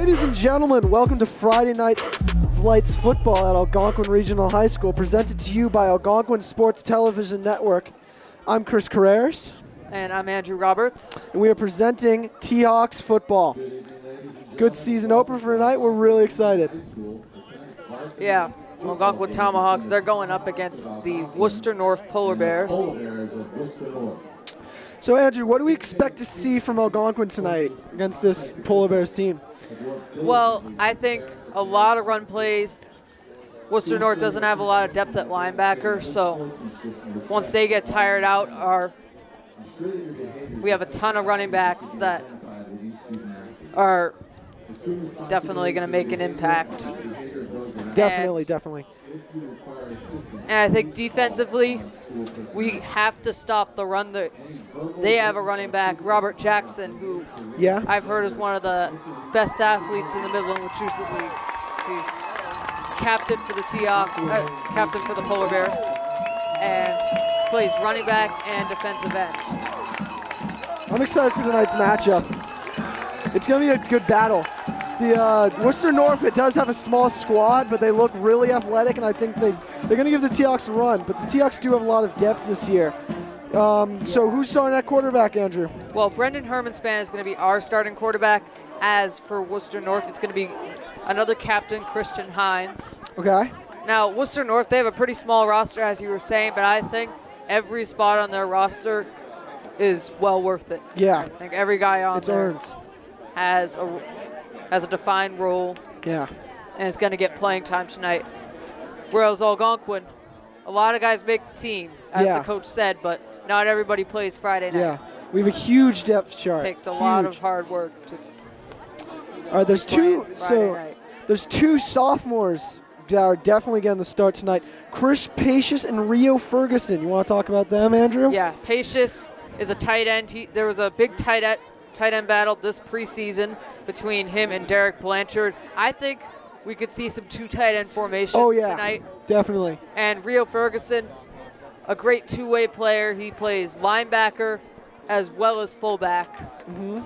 Ladies and gentlemen, welcome to Friday Night Lights Football at Algonquin Regional High School, presented to you by Algonquin Sports Television Network. I'm Chris Carreras. And I'm Andrew Roberts. And we are presenting T-Hawks football. Good season opener for tonight. We're really excited. Yeah, Algonquin Tomahawks, they're going up against the Worcester North Polar Bears. So, Andrew, what do we expect to see from Algonquin tonight against this Polar Bears team? Well, I think a lot of run plays. Worcester North doesn't have a lot of depth at linebacker, so once they get tired out, we have a ton of running backs that are definitely going to make an impact. Definitely. And I think defensively, we have to stop the run. They have a running back, Robert Jackson, who I've heard is one of the best athletes in the Midland Wachusett League. He's captain for the captain for the Polar Bears, and plays running back and defensive end. I'm excited for tonight's matchup. It's going to be a good battle. The Worcester North, it does have a small squad, but they look really athletic, and I think they're going to give the T-Hawks a run. But the T-Hawks do have a lot of depth this year. So who's starting at quarterback, Andrew? Well, Brendan Hermanspan is going to be our starting quarterback. As for Worcester North, it's going to be another captain, Christian Hines. Okay. Now, Worcester North, they have a pretty small roster, as you were saying, but I think every spot on their roster is well worth it. Yeah. I think every guy on there earned. has a defined role. Yeah. And is going to get playing time tonight. Whereas Algonquin, a lot of guys make the team, as the coach said, but not everybody plays Friday night. Yeah. We have a huge depth chart. It takes a lot of hard work to All right, there's two sophomores that are definitely getting the start tonight. Chris Pacious and Rio Ferguson. You want to talk about them, Andrew? Yeah, Pacious is a tight end. There was a big tight end battle this preseason between him and Derek Blanchard. I think we could see some two tight end formations tonight. Definitely. And Rio Ferguson, a great two-way player. He plays linebacker as well as fullback. Mm-hmm.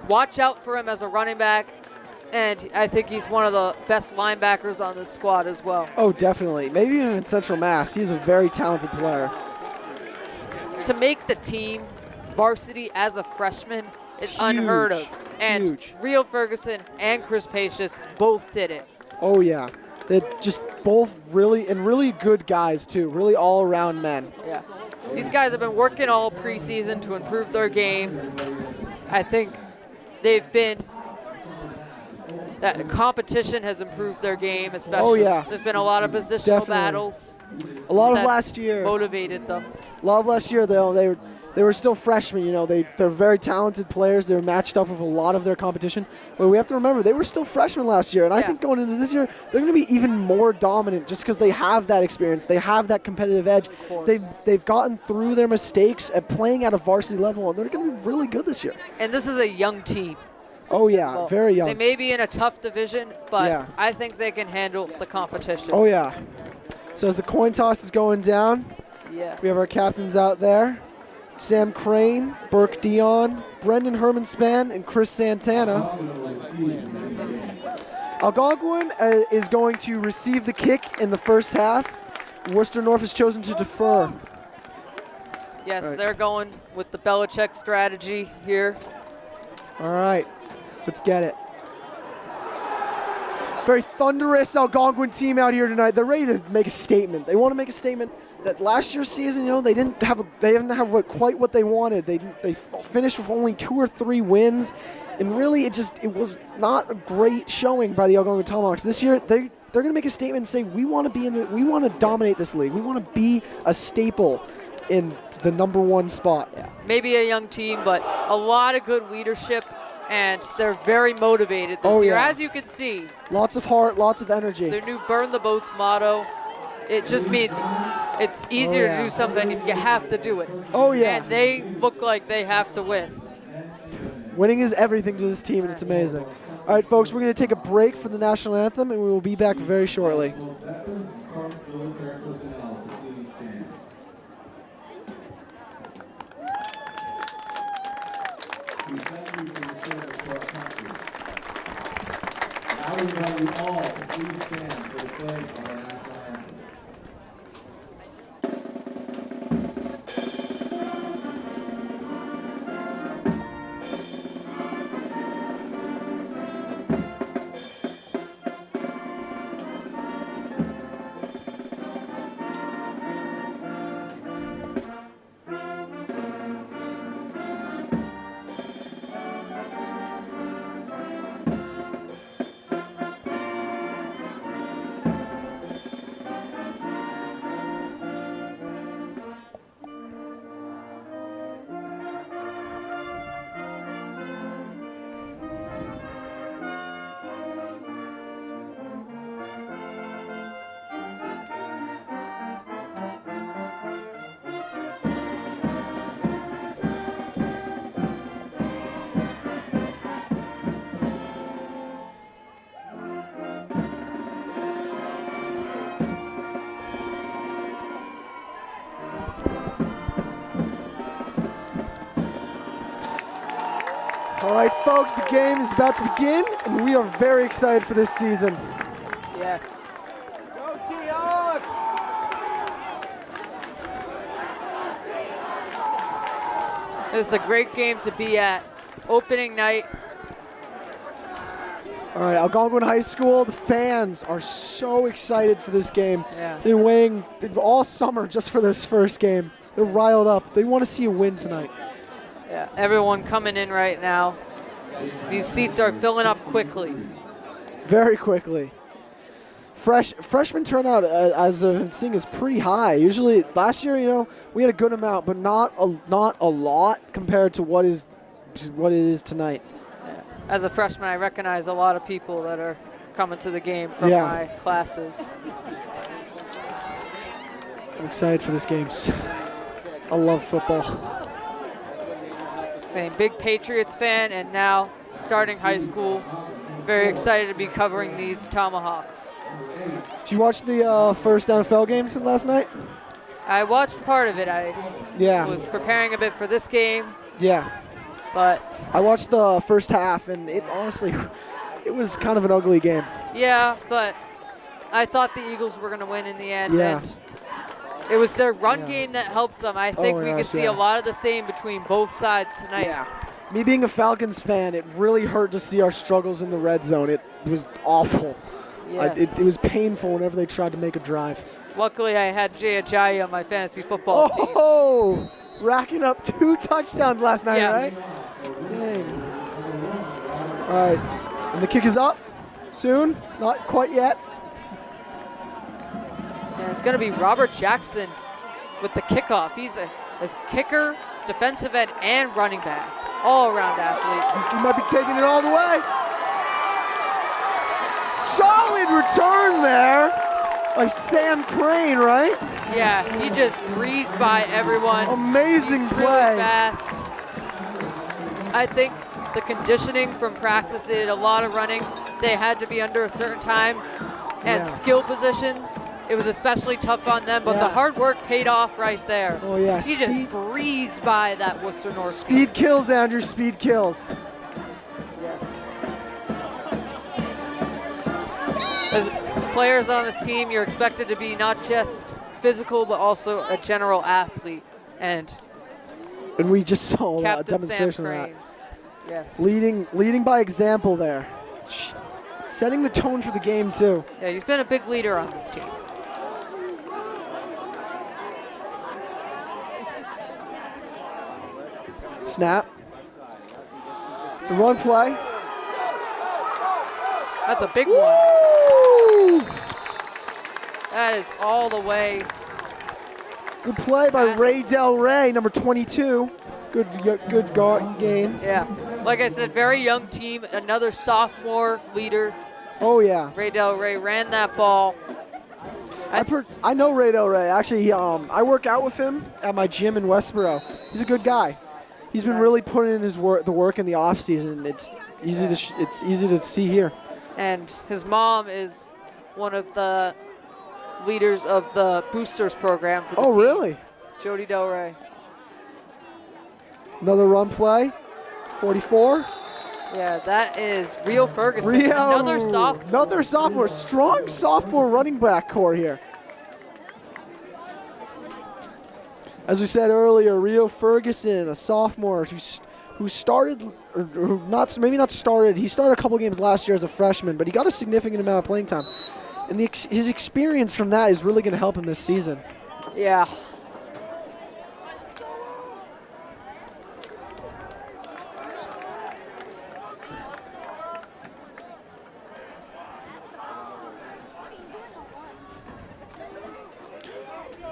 Watch out for him as a running back, and I think he's one of the best linebackers on this squad as well. Oh, definitely. Maybe even in Central Mass. He's a very talented player. To make the team varsity as a freshman is unheard of. And Rio Ferguson and Chris Pacious both did it. Oh, yeah. They're just both really good guys, too. Really all-around men. Yeah. These guys have been working all preseason to improve their game. I think that competition has improved their game, especially. Oh, yeah. There's been a lot of positional battles. A lot of last year. Motivated them. A lot of last year, they were still freshmen. You know, they're very talented players. They're matched up with a lot of their competition. But we have to remember, they were still freshmen last year. And I think going into this year, they're going to be even more dominant just because they have that experience. They have that competitive edge. They've gotten through their mistakes at playing at a varsity level, and they're going to be really good this year. And this is a young team. Oh, yeah, well, very young. They may be in a tough division, but I think they can handle the competition. Oh, yeah. So as the coin toss is going down, we have our captains out there. Sam Crane, Burke Dion, Brendan Hermanspan, and Chris Santana. Algonquin is going to receive the kick in the first half. Worcester North has chosen to defer. Yes, they're going with the Belichick strategy here. All right. Let's get it. Very thunderous Algonquin team out here tonight. They're ready to make a statement. They want to make a statement that last year's season, you know, they didn't have quite what they wanted. They finished with only 2 or 3 wins, and really it was not a great showing by the Algonquin Tomahawks. This year they're going to make a statement and say we want to dominate this league. We want to be a staple in the #1 spot. Yeah. Maybe a young team, but a lot of good leadership. And they're very motivated this year, as you can see. Lots of heart, lots of energy. Their new Burn the Boats motto, it just means it's easier to do something if you have to do it. Oh, yeah. And they look like they have to win. Winning is everything to this team, and it's amazing. All right, folks, we're going to take a break for the national anthem, and we will be back very shortly. you all to please stand for the pledge of our national anthem. All right, folks, the game is about to begin, and we are very excited for this season. Yes. Go T-Hawks! This is a great game to be at. Opening night. All right, Algonquin High School, the fans are so excited for this game. Yeah. They've been waiting all summer just for this first game. They're riled up. They want to see a win tonight. Yeah, everyone coming in right now. These seats are filling up quickly. Very quickly. Freshman turnout, as I've been seeing, is pretty high. Usually, last year, we had a good amount, but not a lot compared to what it is tonight. Yeah. As a freshman, I recognize a lot of people that are coming to the game from my classes. I'm excited for this game. I love football. Same big Patriots fan, and now starting high school. Very excited to be covering these Tomahawks. Did you watch the first NFL games last night? I watched part of it. I was preparing a bit for this game. Yeah. But I watched the first half, and it honestly, it was kind of an ugly game. Yeah, but I thought the Eagles were going to win in the end. Yeah. And it was their run game that helped them. I think we could see a lot of the same between both sides tonight. Yeah. Me being a Falcons fan, it really hurt to see our struggles in the red zone. It was awful. Yes. It was painful whenever they tried to make a drive. Luckily, I had Jay Ajayi on my fantasy football team. Oh, racking up 2 touchdowns last night, right? Dang. All right, and the kick is up soon. Not quite yet. And it's going to be Robert Jackson with the kickoff. He's a kicker, defensive end, and running back. All-around athlete. He might be taking it all the way. Solid return there by Sam Crane, right? Yeah, he just breezed by everyone. Amazing play. Really fast. I think the conditioning from practice, they did a lot of running. They had to be under a certain time. And skill positions, it was especially tough on them, but the hard work paid off right there. Oh, yeah. He just breezed by that Worcester North Speed team. kills, Andrew. Speed kills. Yes. As players on this team, you're expected to be not just physical, but also a general athlete. And we just saw a Captain Sam demonstration of that. Crane. Yes. Leading by example there. Setting the tone for the game, too. Yeah, he's been a big leader on this team. Snap. It's a run play. That's a big one. That is all the way. Good play by Ray Del Rey, number 22. Good guard gain. Yeah. Like I said, very young team. Another sophomore leader. Oh, yeah. Ray Del Rey ran that ball. I know Ray Del Rey. Actually, I work out with him at my gym in Westboro. He's a good guy. He's been really putting in the work in the off season. It's easy to see here. And his mom is one of the leaders of the boosters program for the team. Oh, really? Jody Del Rey. Another run play. 44. Yeah, that is Rio Ferguson, Rio, another sophomore. Another sophomore. Strong sophomore running back core here. As we said earlier, Rio Ferguson, a sophomore who started, or who not maybe not started. He started a couple games last year as a freshman, but he got a significant amount of playing time, and his experience from that is really going to help him this season. Yeah.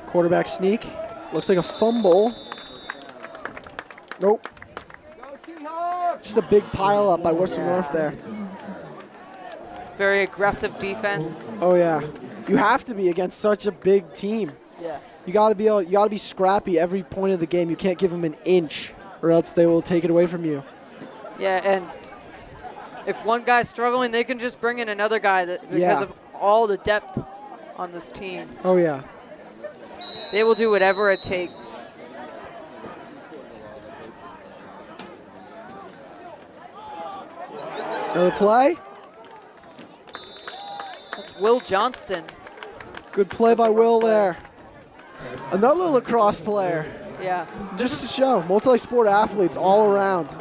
Quarterback sneak. Looks like a fumble. Nope. Just a big pile up by Worcester North there. Very aggressive defense. Oh yeah. You have to be against such a big team. Yes. You gotta be scrappy every point of the game. You can't give them an inch or else they will take it away from you. Yeah, and if one guy's struggling, they can just bring in another guy because of all the depth on this team. Oh yeah. They will do whatever it takes. Another play. That's Will Johnston. Good play by Will there. Another lacrosse player. Yeah. Just to show, multi-sport athletes all around.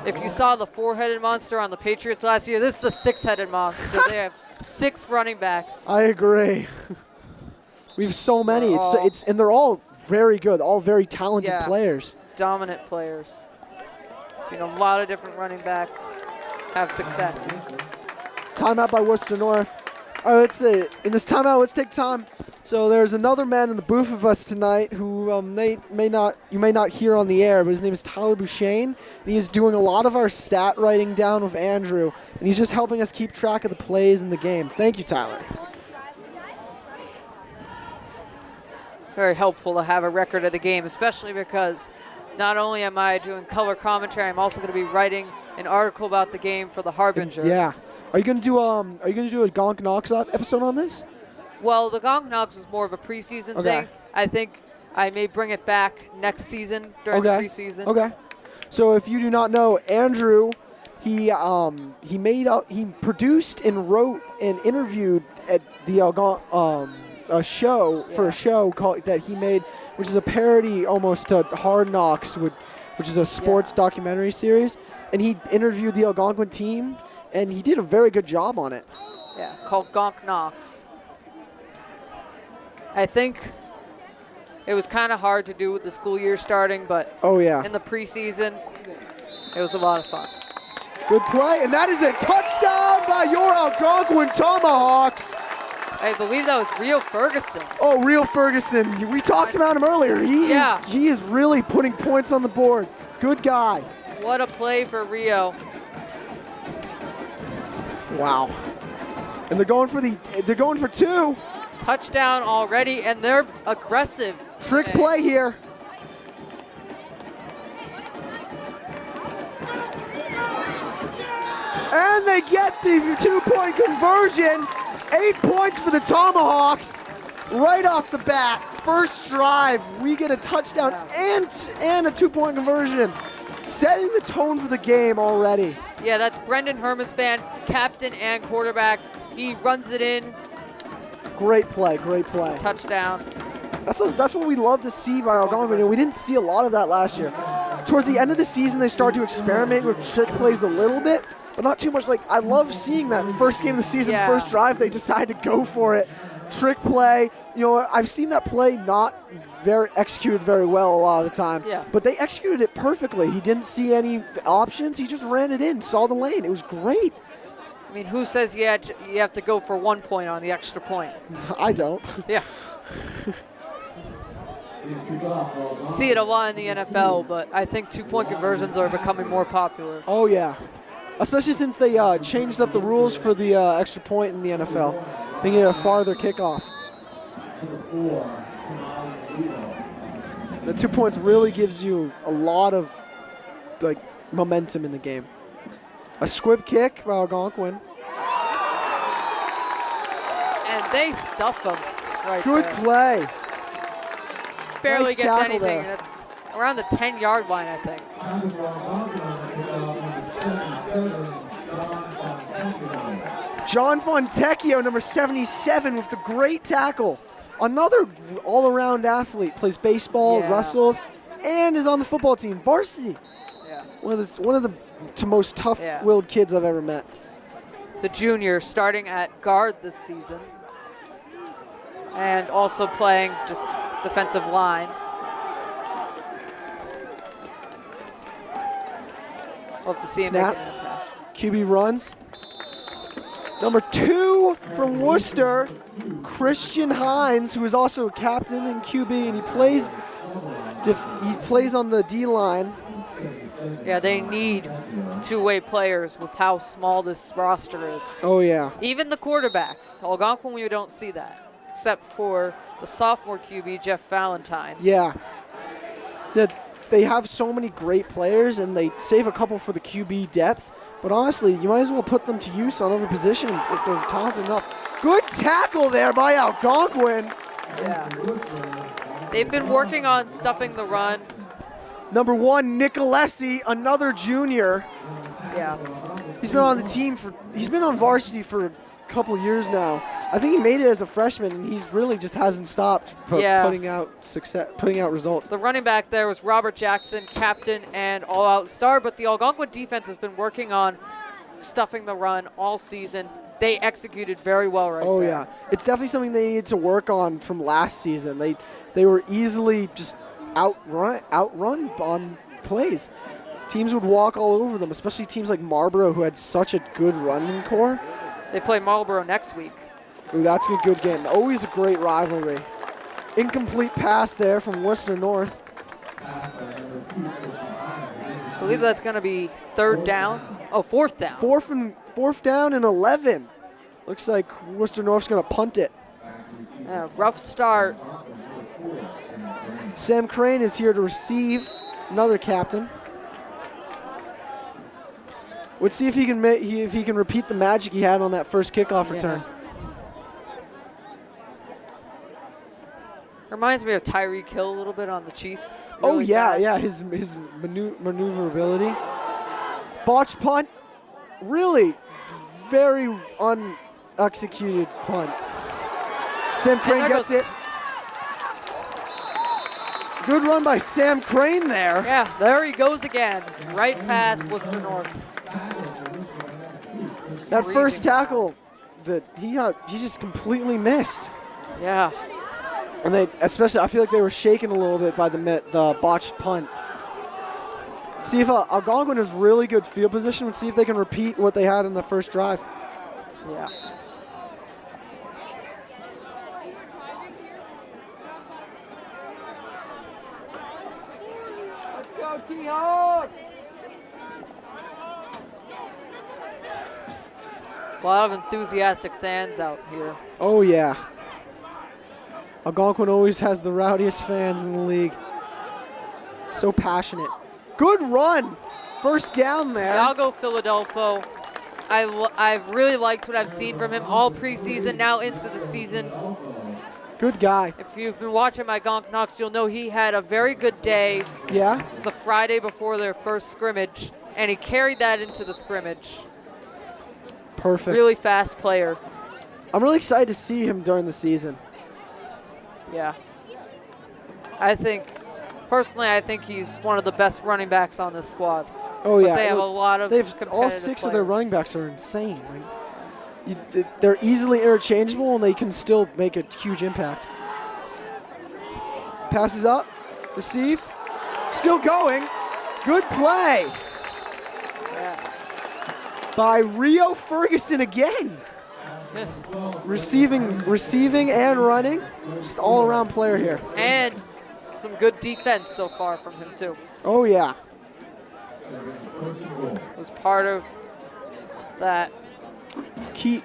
If you saw the four-headed monster on the Patriots last year, this is a six-headed monster. They have 6 running backs. I agree. We have so many. And they're all very good, all very talented players. Dominant players. Seen a lot of different running backs have success. Timeout by Worcester North. All right, let's see. In this timeout, let's take time. So there's another man in the booth with us tonight who you may not hear on the air, but his name is Tyler Bouchane. And he is doing a lot of our stat writing down with Andrew, and he's just helping us keep track of the plays in the game. Thank you, Tyler. Very helpful to have a record of the game, especially because not only am I doing color commentary, I'm also going to be writing an article about the game for the Harbinger. Yeah. Are you going to do a Gonk Knox episode on this? Well, the Gonk Knox is more of a preseason thing. I think I may bring it back next season during the preseason. Okay. So if you do not know, Andrew, he produced and wrote and interviewed at the a show that he made, which is a parody almost to Hard Knocks, which is a sports documentary series, and he interviewed the Algonquin team, and he did a very good job on it. Yeah, called Gonk Knox. I think it was kind of hard to do with the school year starting, but in the preseason, it was a lot of fun. Good play, and that is a touchdown by your Algonquin Tomahawks. I believe that was Rio Ferguson. Oh, Rio Ferguson. We talked about him earlier. He is really putting points on the board. Good guy. What a play for Rio. Wow. And they're going for 2. Touchdown already, and they're aggressive. Trick play here. And they get the 2-point conversion. 8 points for the Tomahawks right off the bat. First drive, we get a touchdown and a 2-point conversion. Setting the tone for the game already. Yeah, that's Brendan Hermanspan, captain and quarterback. He runs it in. Great play, great play. Touchdown. That's what we love to see by Algonquin. We didn't see a lot of that last year. Towards the end of the season, they started to experiment with trick plays a little bit, but not too much. Like, I love seeing that first game of the season, first drive, they decide to go for it. Trick play. You know, I've seen that play not executed very well a lot of the time, but they executed it perfectly. He didn't see any options. He just ran it in, saw the lane. It was great. I mean, who says you have to go for 1 point on the extra point? I don't. Yeah. See it a lot in the NFL, but I think 2-point conversions are becoming more popular. Oh, yeah. Especially since they changed up the rules for the extra point in the NFL, making it a farther kickoff. The 2 points really gives you a lot of momentum in the game. A squib kick by Algonquin. And they stuff them right Good there. play. Barely nice gets anything. there. That's around the 10-yard line, I think. John Fontecchio, number 77, with the great tackle. Another all-around athlete, plays baseball, wrestles, and is on the football team. Varsity. Yeah. One of the most tough-willed kids I've ever met. So junior, starting at guard this season, and also playing defensive line. We'll have to see him make Snap. an impact. QB runs. Number 2 from Worcester, Christian Hines, who is also a captain and QB, and he plays on the D-line. Yeah, they need two-way players with how small this roster is. Oh, yeah. Even the quarterbacks. Algonquin, we don't see that, except for the sophomore QB, Jeff Valentine. Yeah. So they have so many great players, and they save a couple for the QB depth. But honestly, you might as well put them to use on other positions if they're talented enough. Good tackle there by Algonquin. Yeah. They've been working on stuffing the run. Number 1, Nicolesi, another junior. Yeah. He's been on the team he's been on varsity for a couple years now. I think he made it as a freshman, and he's really just hasn't stopped putting out results. The running back there was Robert Jackson, captain and all-out star, but the Algonquin defense has been working on stuffing the run all season. They executed very well right there. Oh, yeah. It's definitely something they needed to work on from last season. They were easily just outrun on plays. Teams would walk all over them, especially teams like Marlboro, who had such a good running core. They play Marlboro next week. Ooh, that's a good game. Always a great rivalry. Incomplete pass there from Worcester North. I believe that's going to be third down. Oh, fourth down. Fourth down and 11. Looks like Worcester North's going to punt it. Yeah, rough start. Sam Crane is here to receive, another captain. Let's see if he can repeat the magic he had on that first kickoff return. Reminds me of Tyreek Hill a little bit on the Chiefs. Oh, Really yeah, fast. yeah, his maneuverability. Botched punt, really very unexecuted punt. Sam Crane gets it. Good run by Sam Crane there. Yeah, there he goes again. Right past Worcester North. That first tackle, he just completely missed. Yeah. And especially, I feel like they were shaken a little bit by the botched punt. See if Algonquin has really good field position, and see if they can repeat what they had in the first drive. Yeah. Let's go, T-Hawks! A lot of enthusiastic fans out here. Oh, yeah. Algonquin always has the rowdiest fans in the league. So passionate. Good run. First down there. I'll go Philadelphia. I've really liked what I've seen from him all preseason, now into the season. Good guy. If you've been watching my Gonk Knox, you'll know he had a very good day Yeah? the Friday before their first scrimmage, and he carried that into the scrimmage. Perfect. Really fast player. I'm really excited to see him during the season. Yeah. Personally, I think he's one of the best running backs on this squad. Oh, But yeah. they have a lot of all 6 of their players. running backs are insane. They're easily interchangeable, and they can still make a huge impact. Passes up. Received. Still going. Good play Yeah. by Rio Ferguson again. Receiving and running. Just all-around player here. And some good defense so far from him, too. Oh, yeah. Was part of that. Key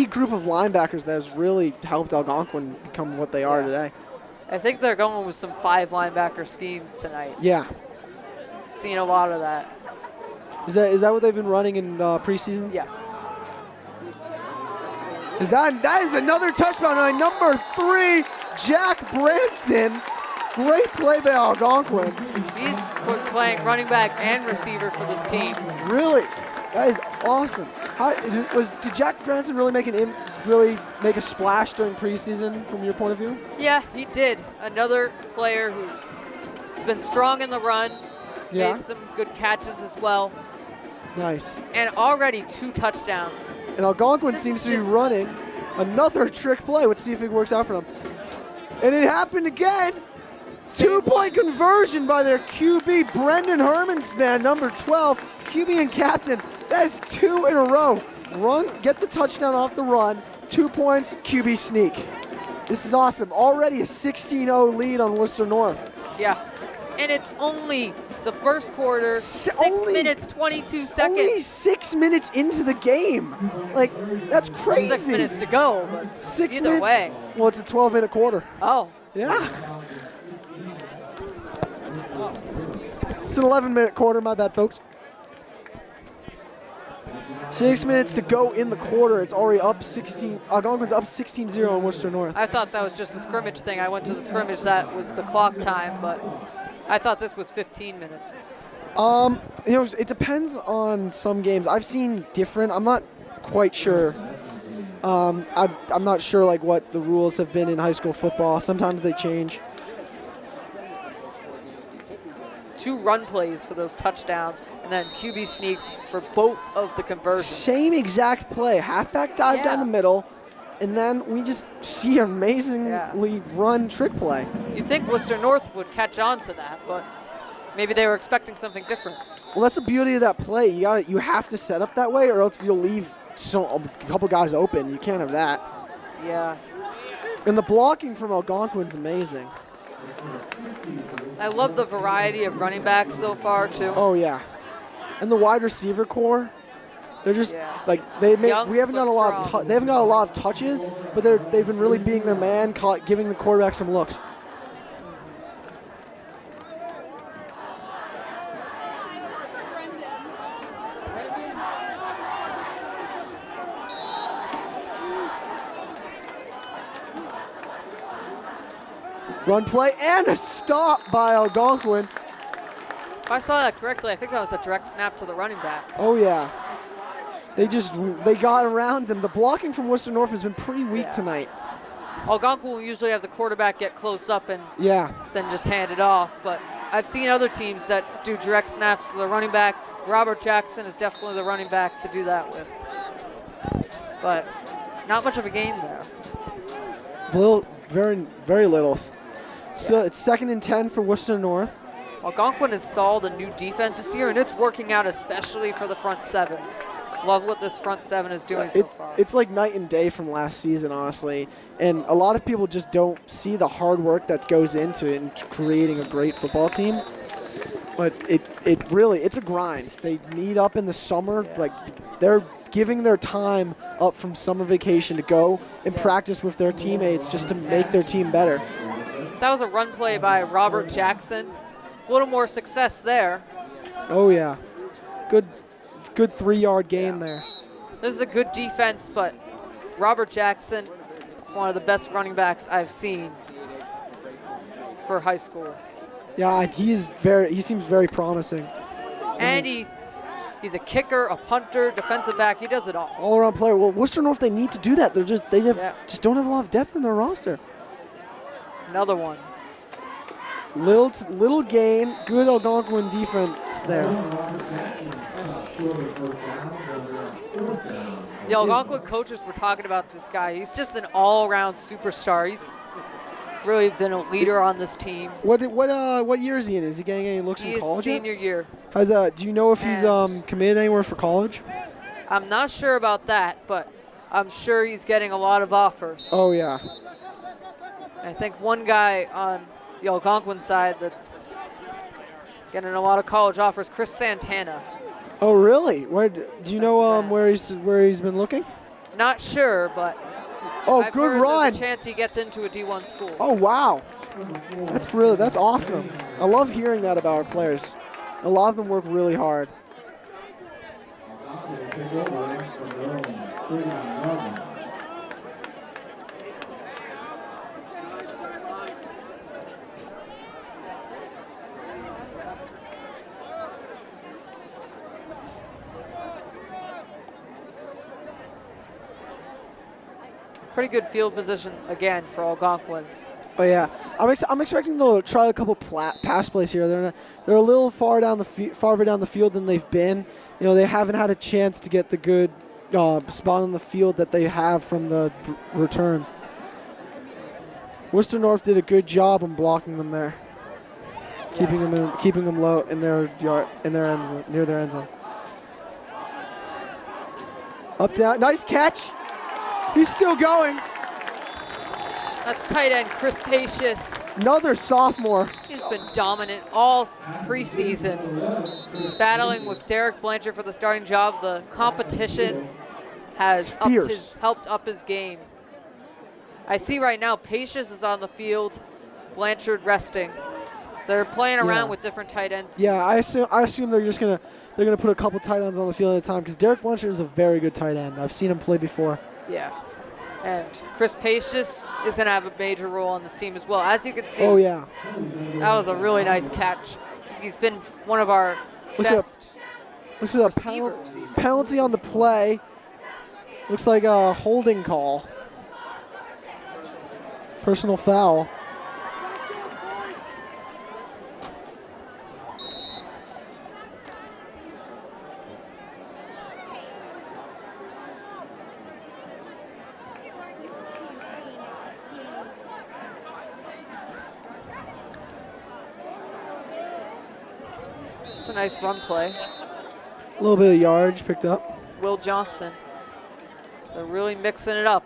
group of linebackers that has really helped Algonquin become what they are today. I think they're going with some 5 linebacker schemes tonight. Yeah. Seen a lot of that. Is that what they've been running in preseason? Yeah. That is another touchdown by number 3, Jack Branson. Great play by Algonquin. He's playing running back and receiver for this team. Really? That is awesome. Did Jack Branson really make a splash during preseason from your point of view? Yeah, he did. Another player who's been strong in the run, made some good catches as well. Nice. And already 2 touchdowns. And Algonquin seems to be running another trick play. Let's see if it works out for them. And it happened again. 2-point conversion by their QB, Brendan Hermansman, number 12, QB and captain. That is 2 in a row. Get the touchdown off the run. 2 points, QB sneak. This is awesome. Already a 16-0 lead on Worcester North. Yeah. And it's only the first quarter, 6 minutes, 22 seconds. Only 6 minutes into the game. Like, that's crazy. 6 minutes to go, but either way. Well, it's a 12-minute quarter. Oh. Yeah. It's an 11-minute quarter, my bad, folks. 6 minutes to go in the quarter. It's already up 16. Algonquin's up 16-0 on Worcester North. I thought that was just a scrimmage thing. I went to the scrimmage, that was the clock time, but I thought this was 15 minutes. It depends on some games. I've seen different. I'm not quite sure. I'm not sure like what the rules have been in high school football. Sometimes they change. 2 run plays for those touchdowns, and then QB sneaks for both of the conversions. Same exact play. Halfback dive down the middle, and then we just see an amazingly run trick play. You'd think Worcester North would catch on to that, but maybe they were expecting something different. Well, that's the beauty of that play. You have to set up that way, or else you'll leave a couple guys open. You can't have that. Yeah. And the blocking from Algonquin's amazing. I love the variety of running backs so far too. Oh yeah, and the wide receiver core, they're just like we haven't got a lot of they haven't got a lot of touches, but they've been really being their man, giving the quarterback some looks. Run play and a stop by Algonquin. If I saw that correctly, I think that was the direct snap to the running back. Oh yeah. They got around them. The blocking from Worcester North has been pretty weak tonight. Algonquin will usually have the quarterback get close up and then just hand it off. But I've seen other teams that do direct snaps to the running back. Robert Jackson is definitely the running back to do that with. But not much of a gain there. Very, very little. So it's 2nd and 10 for Worcester North. Algonquin installed a new defense this year, and it's working out especially for the front 7. Love what this front 7 is doing so far. It's like night and day from last season, honestly. And a lot of people just don't see the hard work that goes into creating a great football team. But it's a grind. They meet up in the summer. Like, they're giving their time up from summer vacation to go and practice with their teammates just to make their team better. That was a run play by Robert Jackson. A little more success there. Oh, yeah. Good 3-yard gain there. This is a good defense, but Robert Jackson is one of the best running backs I've seen for high school. Yeah, he seems very promising. And he's a kicker, a punter, defensive back. He does it all. All-around player. Well, Worcester North, they need to do that. They just don't have a lot of depth in their roster. Another one. Little gain. Good Algonquin defense there. The Algonquin coaches were talking about this guy. He's just an all-around superstar. He's really been a leader on this team. What year is he in? Is he getting any looks from college? He is senior year. Do you know if he's committed anywhere for college? I'm not sure about that, but I'm sure he's getting a lot of offers. Oh yeah. I think one guy on the Algonquin side that's getting a lot of college offers, Chris Santana. Oh really? Do you know where he's been looking? Not sure, but I've good heard run. There's a chance he gets into a D1 school. Oh wow, that's awesome. I love hearing that about our players. A lot of them work really hard. Pretty good field position again for Algonquin. Oh yeah, I'm expecting they'll try a couple pass plays here. They're a little farther down the field than they've been. You know, they haven't had a chance to get the good spot on the field that they have from the returns. Worcester North did a good job on blocking them there, keeping them low in their end zone, near their end zone. Up down, nice catch. He's still going. That's tight end Chris Pacious. Another sophomore. He's been dominant all preseason, battling with Derek Blanchard for the starting job. The competition has helped up his game. I see right now Pacious is on the field, Blanchard resting. They're playing around with different tight ends. Yeah, I assume they're just gonna put a couple tight ends on the field at a time because Derek Blanchard is a very good tight end. I've seen him play before. Yeah. And Chris Pacious is going to have a major role on this team as well. As you can see, that was a really nice catch. He's been one of our best receivers. Penalty on the play. Looks like a holding call. Personal foul. It's a nice run play. A little bit of yardage picked up. Will Johnson. They're really mixing it up.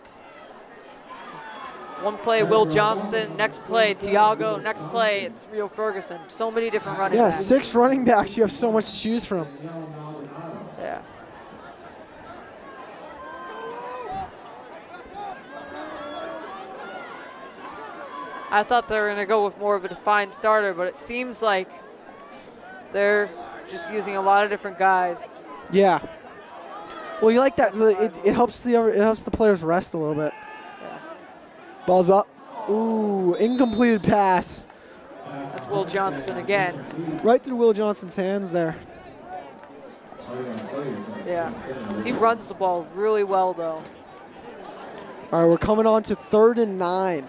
One play, Will Johnston. Next play, Tiago. Next play, it's Rio Ferguson. So many different running backs. Yeah, 6 running backs. You have so much to choose from. Yeah. I thought they were going to go with more of a defined starter, but it seems like they're just using a lot of different guys. Yeah. Well, you like that. It helps the players rest a little bit. Yeah. Ball's up. Ooh, incompleted pass. That's Will Johnston again. Right through Will Johnston's hands there. Yeah. He runs the ball really well, though. All right, we're coming on to 3rd and 9.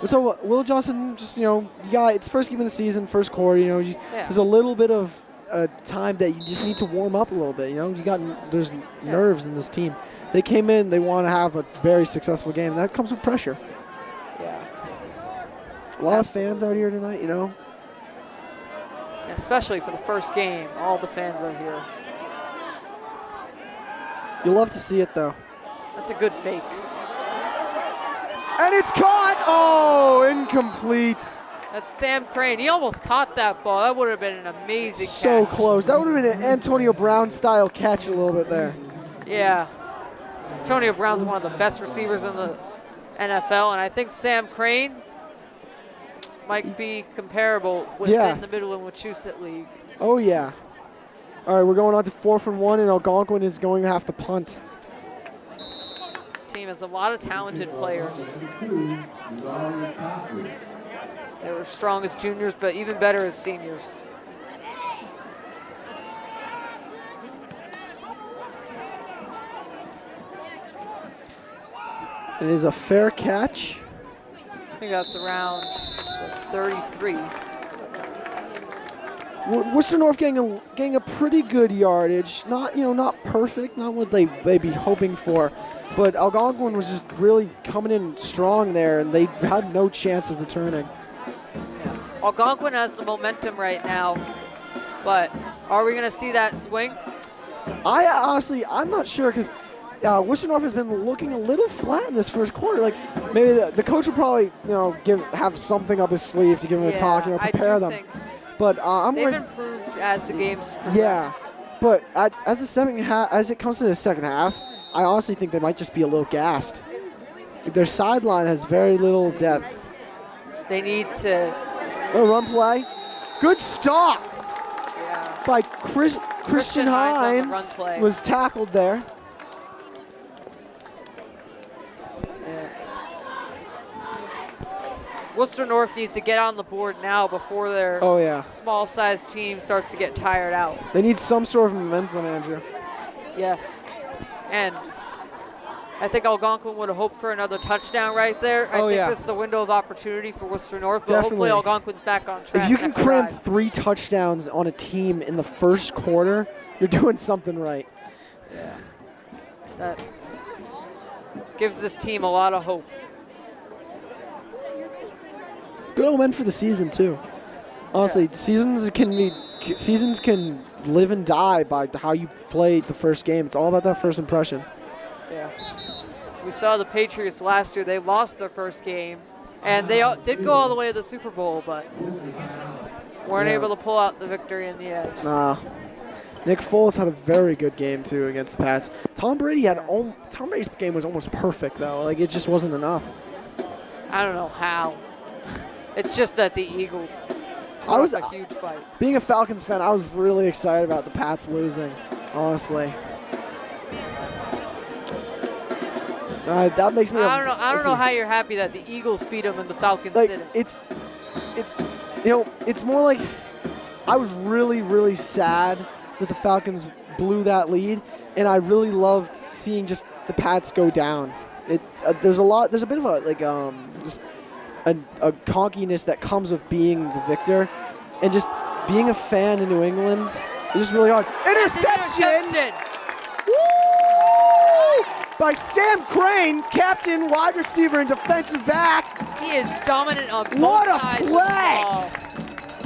So Will Johnson, just it's first game of the season, first quarter. There's a little bit of time that you just need to warm up a little bit. There's nerves in this team. They came in, they want to have a very successful game. And that comes with pressure. Yeah. A lot of fans out here tonight. Yeah, especially for the first game, all the fans are here. You'll love to see it though. That's a good fake. And it's caught! Oh, incomplete. That's Sam Crane. He almost caught that ball. That would have been an amazing catch. So close. That would have been an Antonio Brown-style catch a little bit there. Yeah. Antonio Brown's one of the best receivers in the NFL, and I think Sam Crane might be comparable within the Middle and Wachusett League. Oh, yeah. All right, we're going on to 4th and 1, and Algonquin is going to have to punt. Team has a lot of talented players. They were strong as juniors, but even better as seniors. It is a fair catch. I think that's around 33. Worcester North getting a pretty good yardage. Not perfect, not what they'd be hoping for. But Algonquin was just really coming in strong there, and they had no chance of returning. Yeah. Algonquin has the momentum right now, but are we going to see that swing? I'm not sure because Worcester North has been looking a little flat in this first quarter. Like maybe the coach will probably have something up his sleeve to give them a talk, prepare them. But they've improved as the game's progressed. Yeah, but as it comes to the second half, I honestly think they might just be a little gassed. Their sideline has very little depth. They need to. A run play. Good stop by Christian Hines was tackled there. Yeah. Worcester North needs to get on the board now before their small-sized team starts to get tired out. They need some sort of momentum, Andrew. Yes. And I think Algonquin would have hoped for another touchdown right there. I think this is a window of opportunity for Worcester North, but hopefully Algonquin's back on track. If you can next cram drive. 3 touchdowns on a team in the first quarter, you're doing something right. Yeah. That gives this team a lot of hope. Good omen for the season too. Honestly, seasons can live and die by how you played the first game. It's all about that first impression. Yeah. We saw the Patriots last year. They lost their first game, and they did go all the way to the Super Bowl, but weren't able to pull out the victory in the end. Nick Foles had a very good game too against the Pats. Tom Brady's game was almost perfect though. Like it just wasn't enough. I don't know how. It's just that the Eagles I was a huge fight. Being a Falcons fan, I was really excited about the Pats losing, honestly. That makes me. I don't know how you're happy that the Eagles beat them and the Falcons didn't. It's more like I was really sad that the Falcons blew that lead, and I really loved seeing just the Pats go down. There's a bit of a conkiness that comes with being the victor, and just being a fan in New England is just really hard. Interception! Woo! By Sam Crane, captain, wide receiver, and defensive back. He is dominant on both sides of the ball.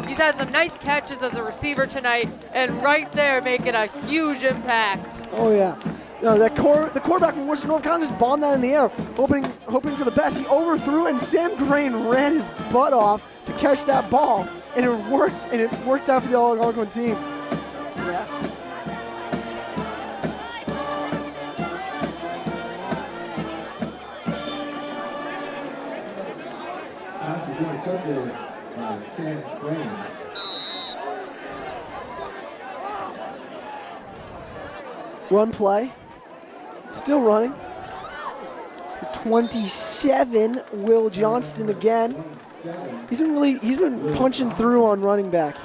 He's had some nice catches as a receiver tonight, and right there making a huge impact. Oh yeah. No, the quarterback from Worcester North kind of just bombed that in the air, hoping for the best. He overthrew, and Sam Crane ran his butt off to catch that ball, and it worked. And it worked out for the Algonquin team. Yeah. Sam Crane. Run play. Still running. 27, Will Johnston again. He's been punching through on running back.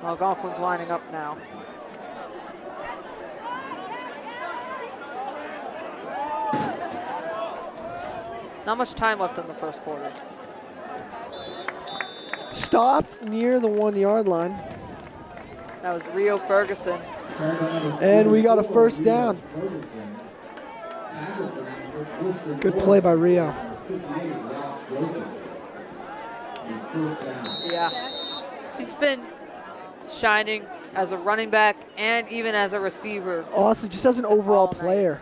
Algonquin's lining up now. Not much time left in the first quarter. Stopped near the 1-yard line. That was Rio Ferguson. And we got a first down. Good play by Rio. Yeah. He's been shining as a running back and even as a receiver. Honestly, just as an overall player.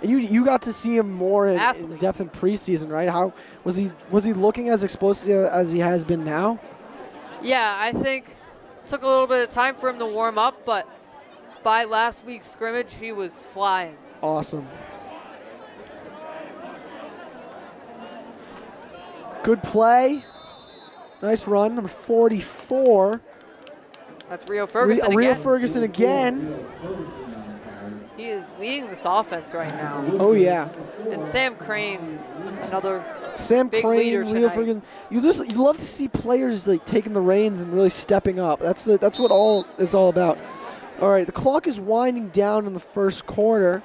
And you got to see him more in depth in preseason, right? How was he looking as explosive as he has been now? Yeah, I think it took a little bit of time for him to warm up, but by last week's scrimmage, he was flying. Awesome. Good play. Nice run, number 44. That's Rio Ferguson again. Rio Ferguson again. He is leading this offense right now. Oh, yeah. And Sam Crane, another Sam big Crane, leader Rio tonight. Ferguson. You love to see players like taking the reins and really stepping up. That's what it's all about. All right, the clock is winding down in the first quarter,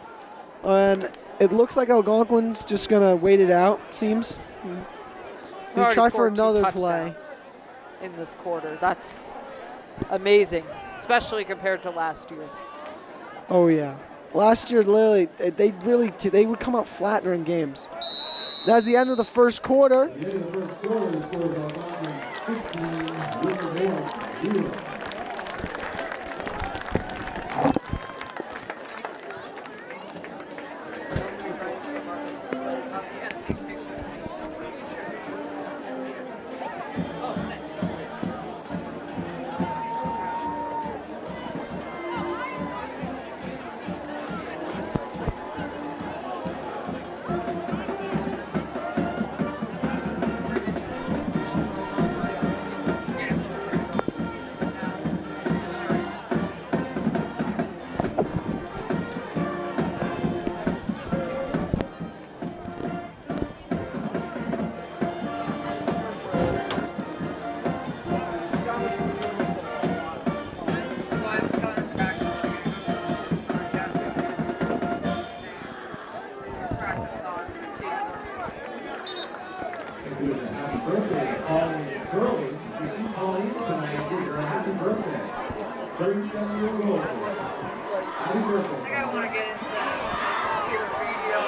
and it looks like Algonquin's just gonna wait it out. It seems. We've try for another play in this quarter. That's amazing, especially compared to last year. Oh yeah. Last year, literally, they would come out flat during games. That's the end of the first quarter. happy birthday, Pauline Curley. If you call in tonight, give her a happy birthday. 37 years old. Happy birthday. I think I want to get into peer radio.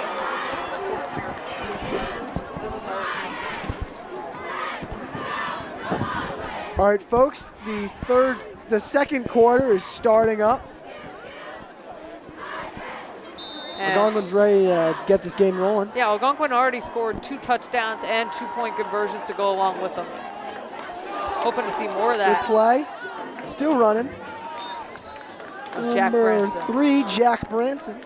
This is our All right, folks, the second quarter is starting up. Algonquin's ready to get this game rolling. Yeah, Algonquin already scored 2 touchdowns and 2-point conversions to go along with them. Hoping to see more of that. Good play. Still running. That's Jack Number Branson. 3, Jack Branson.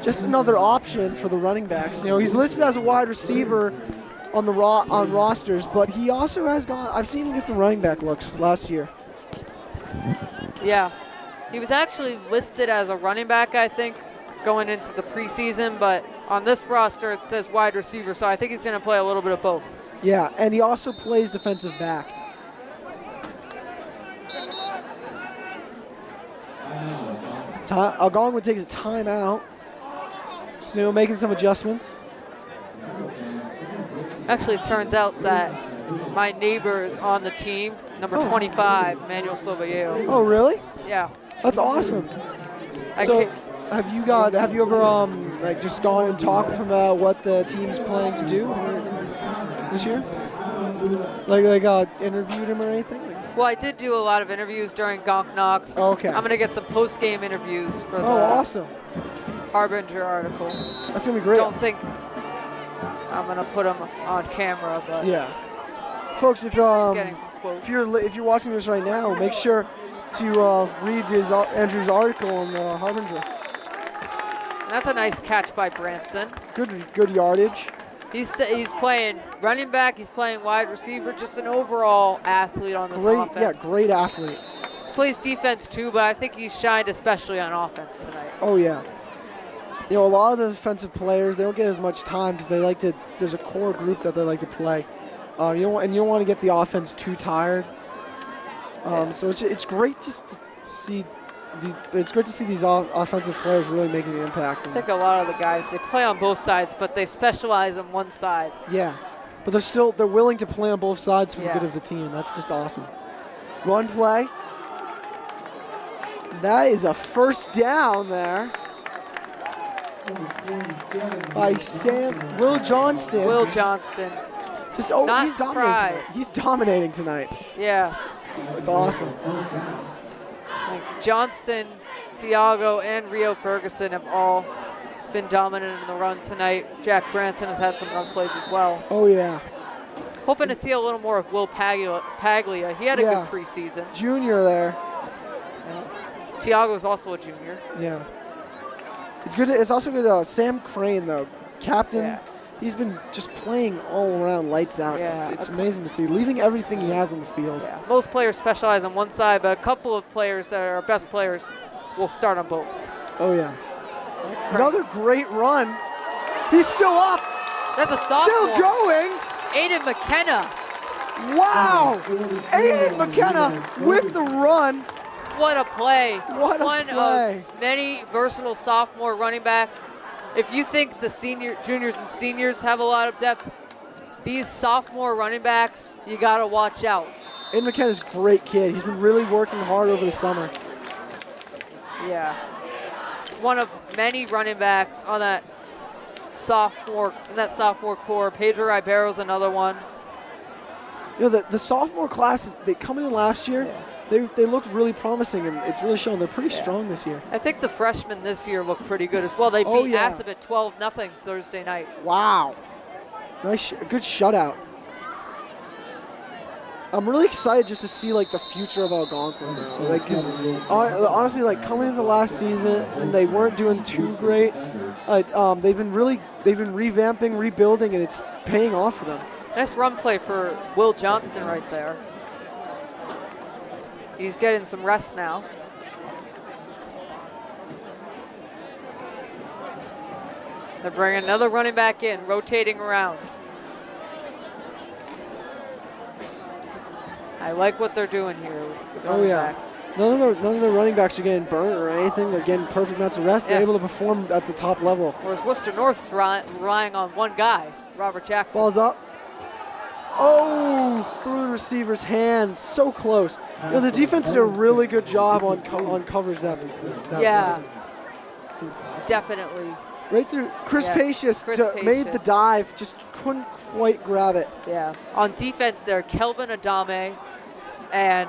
Just another option for the running backs. You know, he's listed as a wide receiver on the on rosters, but he also has gone. I've seen him get some running back looks last year. Yeah. He was actually listed as a running back, I think, going into the preseason, but on this roster it says wide receiver, so I think he's going to play a little bit of both. Yeah, and he also plays defensive back. Algonquin takes a timeout. So making some adjustments. Actually, it turns out that my neighbor is on the team, number 25, Manuel Silvayo. Oh, really? Yeah. That's awesome. So, have you ever like just gone and talked with him about what the team's planning to do this year? Like interviewed him or anything? Well, I did do a lot of interviews during Gonk Knox. Okay. I'm going to get some post-game interviews for the awesome. Harbinger article. That's going to be great. Don't think I'm going to put them on camera, but yeah. Folks, if just getting some quotes. if you're watching this right now, make sure to read Andrew's article on the Harbinger. And that's a nice catch by Branson. Good yardage. He's playing running back. He's playing wide receiver. Just an overall athlete on this offense. Yeah, great athlete. Plays defense too, but I think he's shined especially on offense tonight. Oh yeah. You know, a lot of the defensive players, they don't get as much time because they like to. There's a core group that they like to play. You don't want to get the offense too tired. So it's great just to see. It's great to see these offensive players really making an impact. I think a lot of the guys, they play on both sides, but they specialize on one side. Yeah, but they're willing to play on both sides for the good of the team. That's just awesome. Run play. That is a first down there by Will Johnston. Will Johnston. He's surprised. dominating. He's dominating tonight. Yeah. It's awesome. Like Johnston, Tiago, and Rio Ferguson have all been dominant in the run tonight. Jack Branson has had some run plays as well. Oh, yeah. Hoping to see a little more of Will Paglia. He had a good preseason. Junior there. Yeah. Tiago's also a junior. Yeah. It's good. It's also good. Sam Crane, though, captain. Yeah. He's been just playing all around lights out. Yeah. It's amazing to see, leaving everything he has on the field. Yeah. Most players specialize on one side, but a couple of players that are our best players will start on both. Oh, yeah. Another great run. He's still up. That's a sophomore. Still going. Aiden McKenna. Wow. Aiden McKenna with the run. What a play. What a play. Of many versatile sophomore running backs. If you think the juniors and seniors have a lot of depth, these sophomore running backs, you got to watch out. Aiden McKenna's a great kid. He's been really working hard over the summer. Yeah. One of many running backs on that sophomore core. Pedro Ribeiro's another one. You know, the sophomore classes, they coming in last year, they looked really promising, and it's really showing they're pretty strong this year. I think the freshmen this year look pretty good as well. They beat Assabet 12-0 Thursday night. Wow. Nice, good shutout. I'm really excited just to see like the future of Algonquin now. Like, 'cause honestly, like coming into last season, they weren't doing too great. They've been revamping, rebuilding, and it's paying off for them. Nice run play for Will Johnston right there. He's getting some rest now. They're bringing another running back in, rotating around. I like what they're doing here with the running backs. None of the running backs are getting burnt or anything. They're getting perfect amounts of rest. They're able to perform at the top level. Whereas Worcester North's relying on one guy, Robert Jackson. Ball's up. Oh, through the receiver's hands, so close. You know, the defense did a really good job on coverage that Yeah, definitely. right through. Chris Pacious made the Pacious. dive, just couldn't quite grab it. Yeah. On defense there, Kelvin Adame and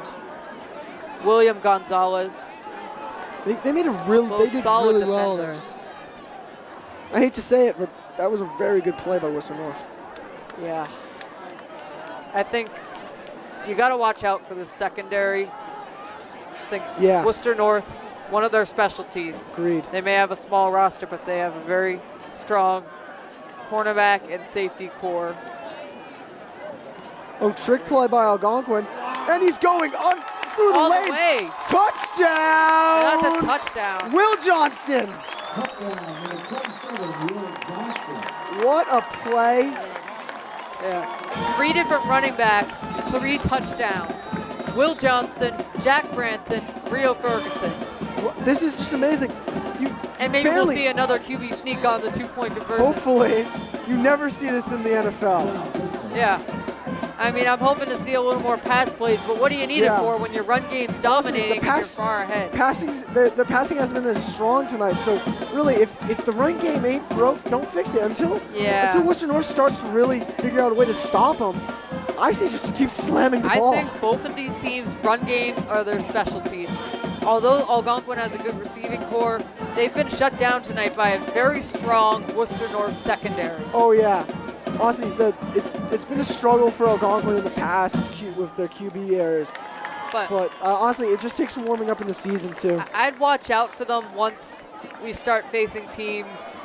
William Gonzalez. They made a really, Both they did solid really well there. defenders. I hate to say it, but that was a very good play by Worcester North. Yeah. I think you got to watch out for the secondary. I think Worcester North, one of their specialties. Agreed. They may have a small roster, but they have a very strong cornerback and safety core. Oh, trick play by Algonquin, and he's going on through the All lane. the way. Touchdown! Not the touchdown. Will Johnston. What a play. Yeah. 3 different running backs, 3 touchdowns. Will Johnston, Jack Branson, Rio Ferguson. This is just amazing. And maybe we'll see another QB sneak on the 2-point conversion. Hopefully. You never see this in the NFL. Yeah. I mean, I'm hoping to see a little more pass plays, but what do you need it for when your run game's dominating and you're far ahead? The passing hasn't been as strong tonight, so really, if the run game ain't broke, don't fix it until Worcester North starts to really figure out a way to stop them. I say just keep slamming the ball. I think both of these teams' run games are their specialties. Although Algonquin has a good receiving core, they've been shut down tonight by a very strong Worcester North secondary. Oh yeah. Honestly, it's been a struggle for Algonquin in the past with their QB errors. But honestly, it just takes some warming up in the season too. I'd watch out for them once we start facing teams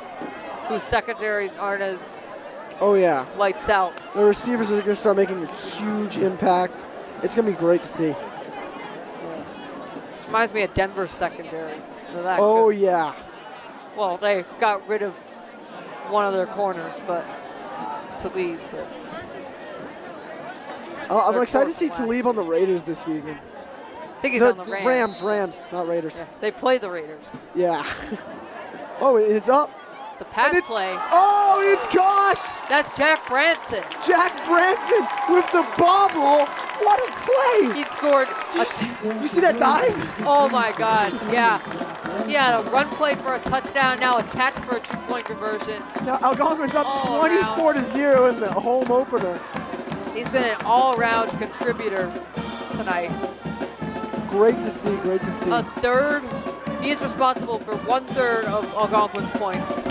whose secondaries aren't as lights out. The receivers are going to start making a huge impact. It's going to be great to see. This reminds me of Denver's secondary. Yeah. Well, they got rid of one of their corners, but Talib. I'm excited to see Talib on the Raiders this season. I think he's on the Rams. Rams, not Raiders. Yeah, they play the Raiders. Yeah. Oh, it's up. It's a pass play. Oh, it's caught! That's Jack Branson. Jack Branson with the bobble. What a play! He scored. You see that dive? Oh my God! Yeah. He had a run play for a touchdown. Now a catch for a 2-point conversion. Now Algonquin's up 24-0 in the home opener. He's been an all-around contributor tonight. Great to see. Great to see. He's responsible for 1/3 of Algonquin's points.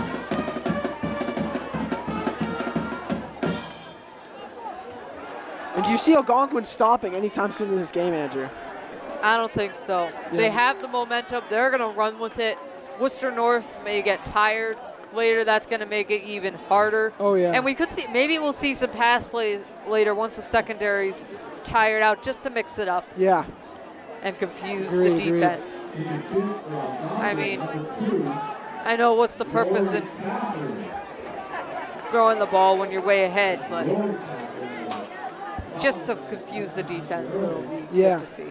And do you see Algonquin stopping anytime soon in this game, Andrew? I don't think so. Yeah. They have the momentum. They're going to run with it. Worcester North may get tired later. That's going to make it even harder. Oh, yeah. And we could see, maybe we'll see some pass plays later once the secondary's tired out, just to mix it up. Yeah. And confuse the defense. I mean, I know what's the purpose in throwing the ball when you're way ahead, but just to confuse the defense, it'll be good to see.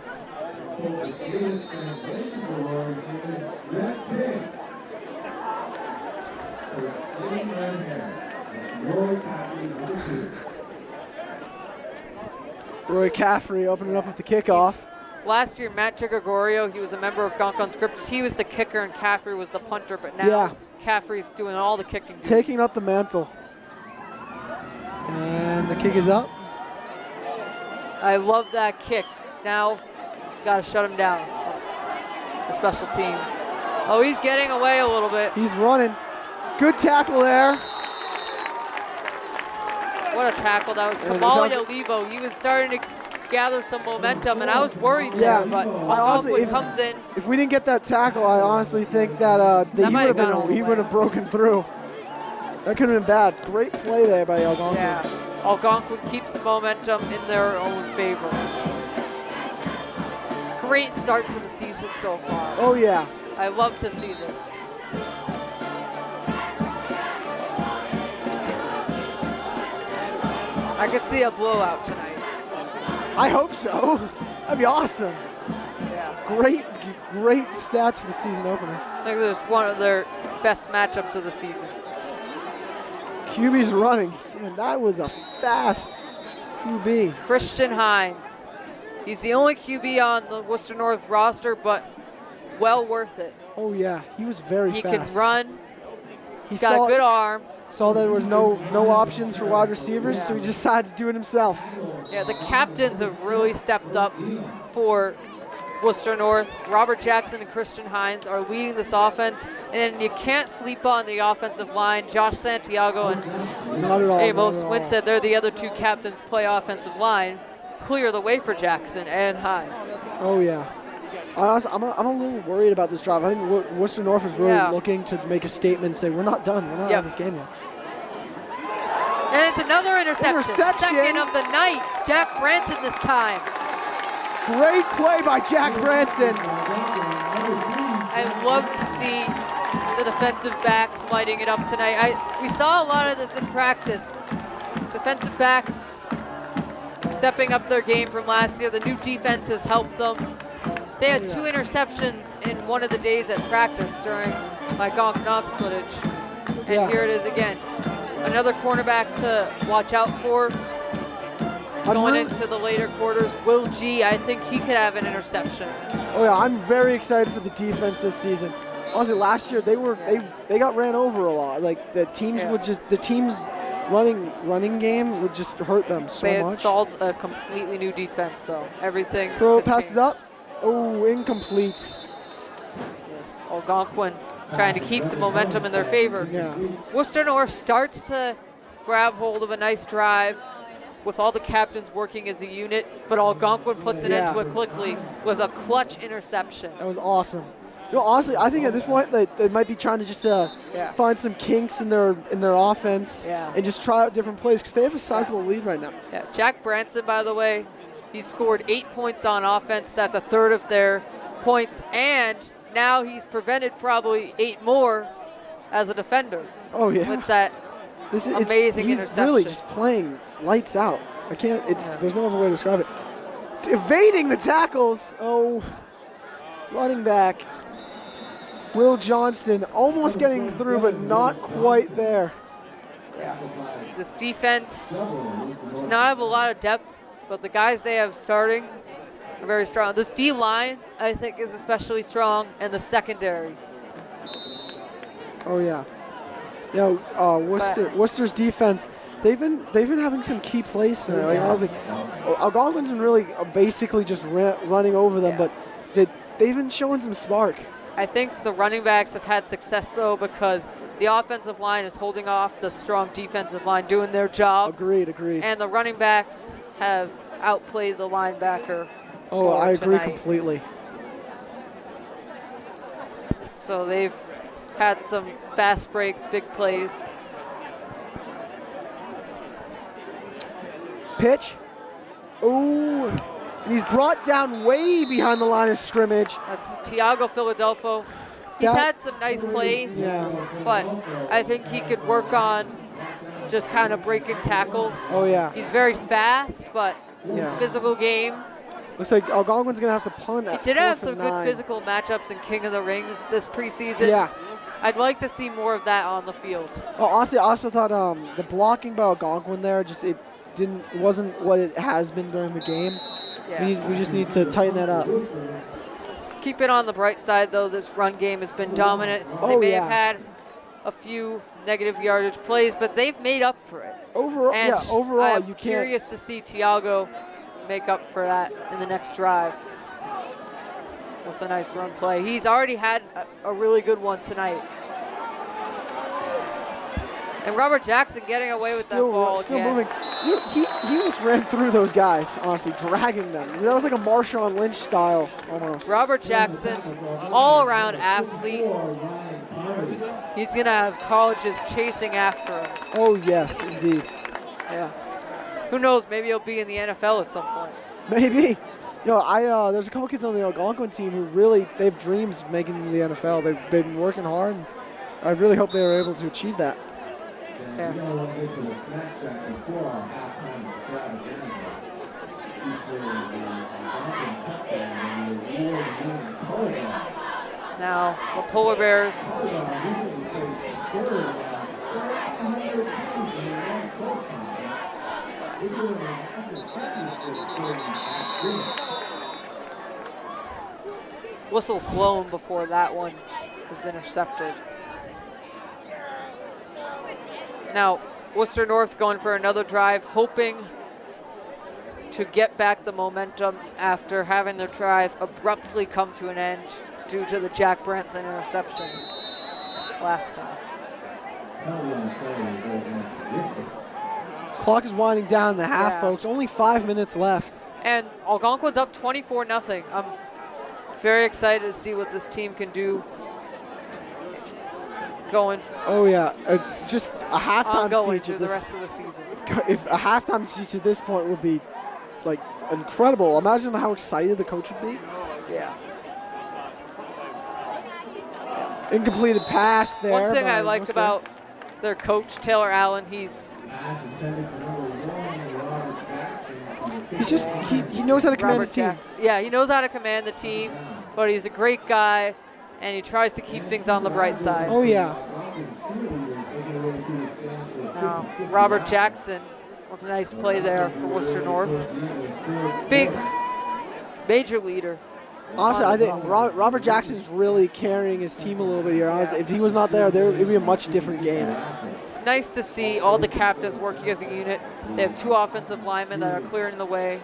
Roy Caffrey opening up with the kickoff. Last year, Matt Gregorio, he was a member of Gonk Unscripted. He was the kicker and Caffrey was the punter, but now Caffrey's doing all the kicking. Taking up the mantle. And the kick is up. I love that kick. Now, got to shut him down. The special teams. Oh, he's getting away a little bit. He's running. Good tackle there. What a tackle. That was Kamalia Levo. He was starting to gather some momentum, and I was worried there, but Algonquin comes in. If we didn't get that tackle, I honestly think that, he would have broken through. That could have been bad. Great play there by Algonquin. Yeah, Algonquin keeps the momentum in their own favor. Great start to the season so far. Oh, yeah. I love to see this. I could see a blowout tonight. I hope so. That'd be awesome. Yeah. Great stats for the season opener. I think this is one of their best matchups of the season. QB's running, and that was a fast QB. Christian Hines. He's the only QB on the Worcester North roster, but well worth it. Oh yeah, he was very He fast. can run. He He's got a good arm. Saw that there was no options for wide receivers, so he decided to do it himself. Yeah, the captains have really stepped up for Worcester North. Robert Jackson and Christian Hines are leading this offense, and you can't sleep on the offensive line. Josh Santiago and Amos Winstead, they're the other two captains, play offensive line, clear the way for Jackson and Hines. Oh yeah. Honestly, I'm a little worried about this drive. I think Worcester North is really looking to make a statement and say, we're not done. We're not out of this game yet. And it's another interception. Second of the night. Jack Branson this time. Great play by Jack Branson. I love to see the defensive backs lighting it up tonight. We saw a lot of this in practice. Defensive backs stepping up their game from last year. The new defense has helped them. They had 2 interceptions in one of the days at practice during my Gonk Knox footage. And here it is again. Another cornerback to watch out for. Going into the later quarters, Will G, I think he could have an interception. Oh yeah, I'm very excited for the defense this season. Honestly, last year they got ran over a lot. Like the teams would just running game would just hurt them so much. They installed a completely new defense though. Everything. Throw passes changed. up. Oh, incomplete. It's Algonquin trying to keep the momentum in their favor. Yeah. Worcester North starts to grab hold of a nice drive with all the captains working as a unit, but Algonquin puts it into it quickly with a clutch interception. That was awesome. You know, honestly, I think at this point they might be trying to just find some kinks in their offense and just try out different plays because they have a sizable lead right now. Yeah, Jack Branson, by the way, he scored 8 points on offense. That's a third of their points, and now he's prevented probably 8 more as a defender. Oh yeah. With that amazing he's interception. Really just playing lights out. I can't. There's no other way to describe it. Evading the tackles. Oh, running back Will Johnston almost getting through, but not quite there. Yeah. This defense does not have a lot of depth, but the guys they have starting are very strong. This D-line, I think, is especially strong, and the secondary. Oh yeah. You know, Worcester's defense. They've been having some key plays there. Like honestly, Algonquin's been really basically just running over them, but they've been showing some spark. I think the running backs have had success though because the offensive line is holding off the strong defensive line doing their job. Agreed. And the running backs have outplayed the linebacker. Oh, I agree tonight. completely. So they've had some fast breaks, big plays. Pitch. Oh, and he's brought down way behind the line of scrimmage. That's Tiago Philadelphia. He's had some nice plays, but I think he could work on just kind of breaking tackles. Oh, yeah. He's very fast, but his physical game. Looks like Algonquin's going to have to punt. He did have some good physical matchups in King of the Ring this preseason. Yeah. I'd like to see more of that on the field. Oh, honestly, I also thought the blocking by Algonquin there it wasn't what it has been during the game. Yeah. We just need to tighten that up. Keep it on the bright side, though. This run game has been dominant. They may have had a few negative yardage plays, but they've made up for it. Overall, I'm you can't. Curious to see Tiago make up for that in the next drive with a nice run play. He's already had a really good one tonight. And Robert Jackson getting away with that ball again. Moving. He almost ran through those guys, honestly, dragging them. That was like a Marshawn Lynch style almost. Robert Jackson, all-around athlete. He's going to have colleges chasing after him. Oh, yes, indeed. Yeah. Who knows? Maybe he'll be in the NFL at some point. Maybe. There's a couple kids on the Algonquin team who really, they have dreams of making the NFL. They've been working hard, and I really hope they were able to achieve that. Yeah. Now, the Polar Bears. Whistle's blown before that one is intercepted. Now, Worcester North going for another drive, hoping to get back the momentum after having their drive abruptly come to an end due to the Jack Branson interception last time. Clock is winding down the half, Yeah. folks. Only 5 minutes left. And Algonquin's up 24-0. I'm very excited to see what this team can do going Oh yeah, it's just a halftime ongoing speech through at the this. rest of the season. If a halftime speech at this point would be like incredible. Imagine how excited the coach would be. Yeah. Incompleted pass there. One thing by I liked Worcester. about their coach, Taylor Allen, he's just he knows how to command his team. Jackson. Yeah, he knows how to command the team, but he's a great guy, and he tries to keep things on the bright side. Oh yeah. Robert Jackson with a nice play there for Worcester North. Big, major leader. Honestly, I think Robert Jackson is really carrying his team a little bit here. Honestly, if he was not there, it would be a much different game. It's nice to see all the captains working as a unit. They have 2 offensive linemen that are clearing the way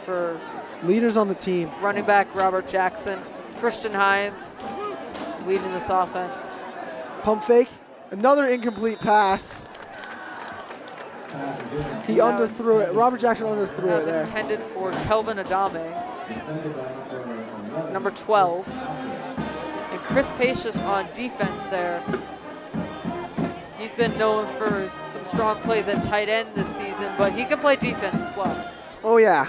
for Leaders on the team. running back Robert Jackson. Christian Hines leading this offense. Pump fake. Another incomplete pass. He underthrew it. Robert Jackson underthrew That it was there. intended for Kelvin Adame, number 12. And Chris Pacious on defense there. He's been known for some strong plays at tight end this season, but he can play defense as well. Oh yeah,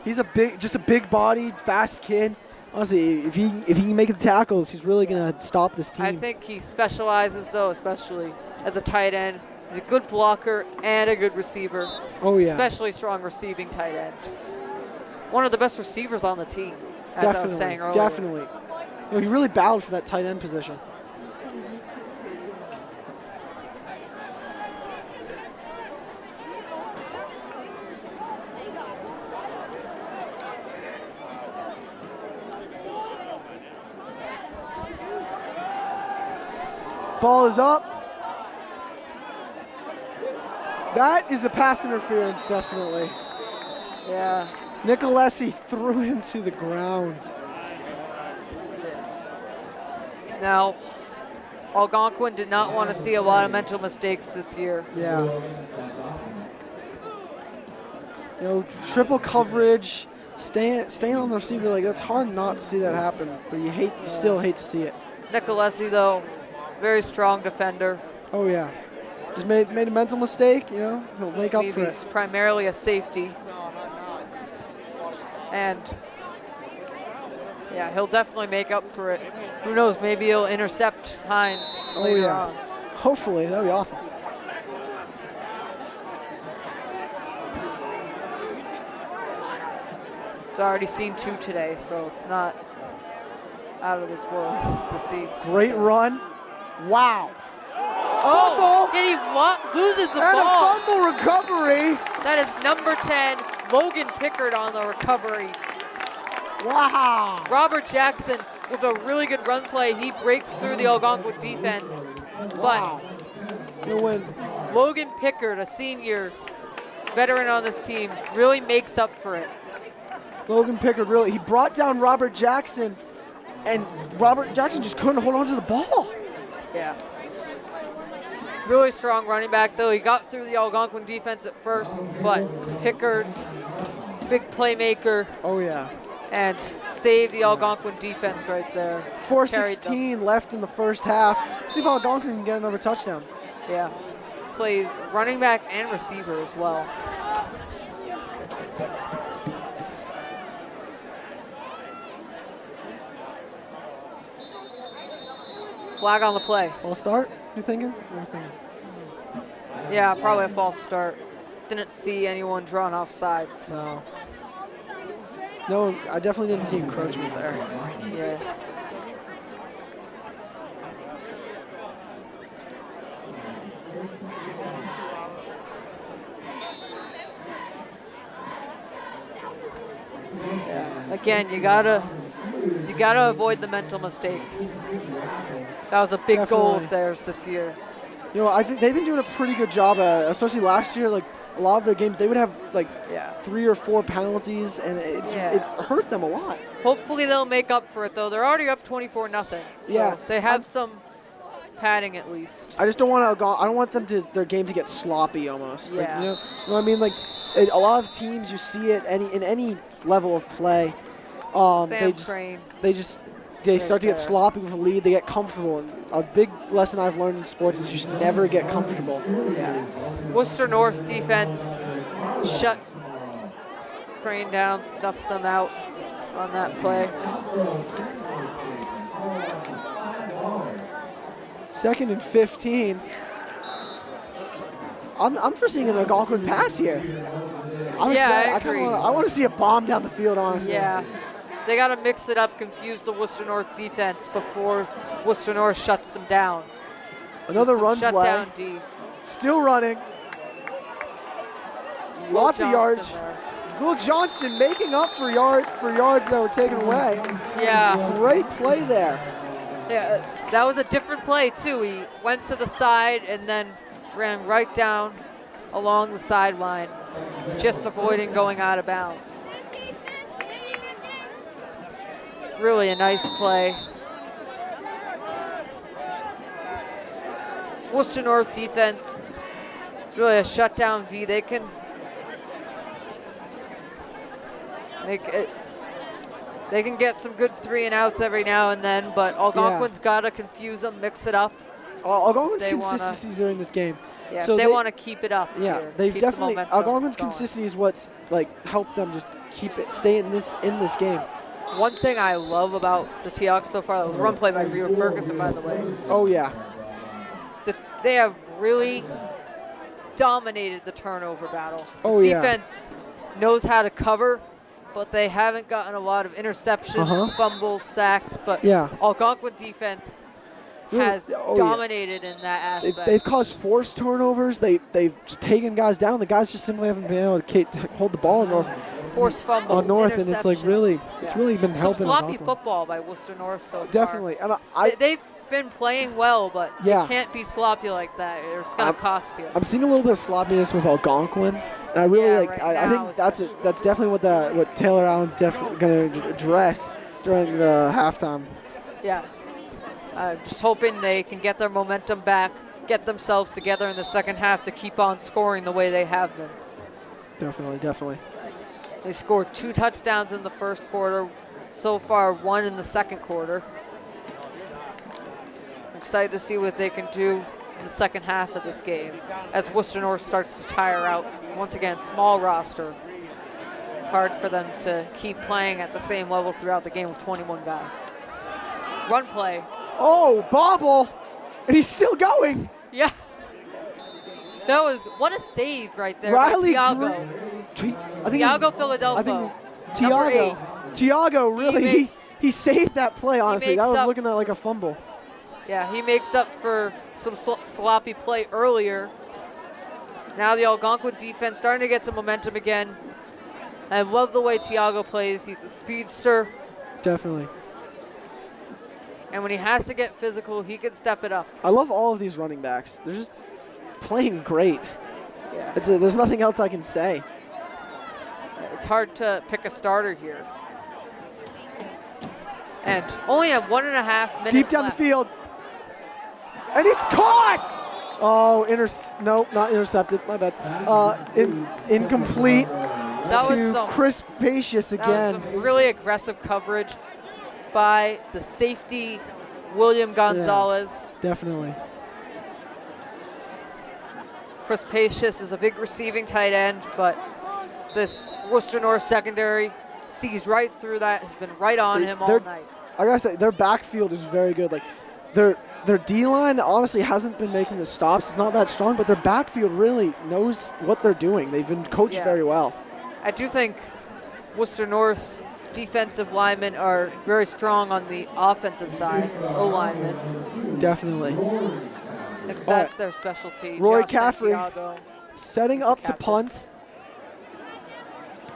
he's just a big-bodied, fast kid. Honestly, if he can make the tackles, he's really gonna stop this team. I think he specializes though, especially as a tight end. He's a good blocker and a good receiver. Oh yeah, Especially strong receiving tight end. One of the best receivers on the team, as I was saying earlier. Definitely. You know, he really battled for that tight end position. Ball is up. That is a pass interference, definitely. Yeah. Nicolesi threw him to the ground. Now, Algonquin did not want to see a lot of mental mistakes this year. Yeah. You know, triple coverage, staying on the receiver, like that's hard not to see that happen, but you still hate to see it. Nicolesi, though, very strong defender. Oh yeah. Just made a mental mistake, you know, he'll make up for He's it. primarily a safety. And yeah, he'll definitely make up for it. Who knows, maybe he'll intercept Hines later on. Hopefully, that'd be awesome. It's already seen 2 today, so it's not out of this world to see. Great run. Wow. Oh, and he loses the And ball. a fumble recovery. That is number 10, Logan Pickard on the recovery. Wow. Robert Jackson with a really good run play. He breaks through the Algonquin defense. But You win. Logan Pickard, a senior veteran on this team, really makes up for it. Logan Pickard he brought down Robert Jackson, and Robert Jackson just couldn't hold on to the ball. Yeah. Really strong running back, though. He got through the Algonquin defense at first, but Pickard, big playmaker, Oh yeah. and saved the Algonquin defense right there. 4:16 left in the first half. See if Algonquin can get another touchdown. Yeah. Plays running back and receiver as well. Flag on the play. False start, you thinking? What are you thinking? Yeah, probably a false start. Didn't see anyone drawn off sides. No, I definitely didn't see encroachment there. Yeah. again, you gotta avoid the mental mistakes. That was a big goal of theirs this year. You know, I think they've been doing a pretty good job, especially last year. Like a lot of their games, they would have like 3 or 4 penalties, and it hurt them a lot. Hopefully they'll make up for it, though. They're already up 24-0. So they have some padding at least. I just don't want to. I don't want them to their game to get sloppy almost. Yeah. Like, you know what I mean? Like a lot of teams, you see it in any level of play. They start to get sloppy with a lead. They get comfortable. And a big lesson I've learned in sports is you should never get comfortable. Yeah. Worcester North defense shut Crane down, stuffed them out on that play. 2nd and 15. I'm foreseeing an Algonquin pass here. I'm excited. I agree. I want to see a bomb down the field, honestly. Yeah. They got to mix it up, confuse the Worcester North defense before Worcester North shuts them down. Another run play. Shutdown D. Still running. Lots of yards. Will Johnston making up for yards that were taken away. Yeah. Great play there. Yeah, that was a different play too. He went to the side and then ran right down along the sideline, just avoiding going out of bounds. Really a nice play. This Worcester North defense is really a shutdown D. They can make it. They can get some good 3-and-outs every now and then, but Algonquin's got to confuse them, mix it up. Algonquin's consistency during this game. Yeah, so if they want to keep it up. Yeah, here, they've definitely. Algonquin's consistency is what's helped them just stay in this game. One thing I love about the Seahawks so far, that was a run play by Rio Ferguson, by the way. Oh, yeah. They have really dominated the turnover battle. Oh, this defense knows how to cover, but they haven't gotten a lot of interceptions, fumbles, sacks. But Algonquin defense has dominated in that aspect. They've caused forced turnovers. They've taken guys down. The guys just simply haven't been able to hold the ball in North. Forced fumbles, on North, and it's really been helping. Some sloppy football by Worcester North so far. Definitely, and they've been playing well, but you can't be sloppy like that. It's going to cost you. I'm seeing a little bit of sloppiness with Algonquin, and I really I think that's definitely what Taylor Allen's definitely going to address during the halftime. Yeah, just hoping they can get their momentum back, get themselves together in the second half to keep on scoring the way they have been. Definitely. They scored 2 touchdowns in the first quarter. So far, 1 in the second quarter. I'm excited to see what they can do in the second half of this game as Worcester North starts to tire out. Once again, small roster. Hard for them to keep playing at the same level throughout the game with 21 guys. Run play. Oh, bobble! And he's still going. Yeah. That was, what a save right there Riley by Tiago. Tiago Philadelphia. Tiago really, he saved that play, honestly. That was looking like a fumble. Yeah, he makes up for some sloppy play earlier. Now the Algonquin defense starting to get some momentum again. I love the way Tiago plays. He's a speedster. Definitely. And when he has to get physical, he can step it up. I love all of these running backs. They're just playing great. Yeah. There's nothing else I can say. It's hard to pick a starter here. And only have 1.5 minutes deep down left. the field. And it's caught! Oh, nope, not intercepted. My bad. Incomplete. That was some Chris Pacious again. That was some really aggressive coverage by the safety, William Gonzalez. Yeah, definitely. Chris Pacious is a big receiving tight end, but this Worcester North secondary sees right through that, has been right on him all night. I gotta say, their backfield is very good. Like their D-line honestly hasn't been making the stops. It's not that strong, but their backfield really knows what they're doing. They've been coached very well. I do think Worcester North's defensive linemen are very strong on the offensive side as O-linemen. Definitely. That's their specialty. Roy Josh Caffrey Santiago. setting up to punt.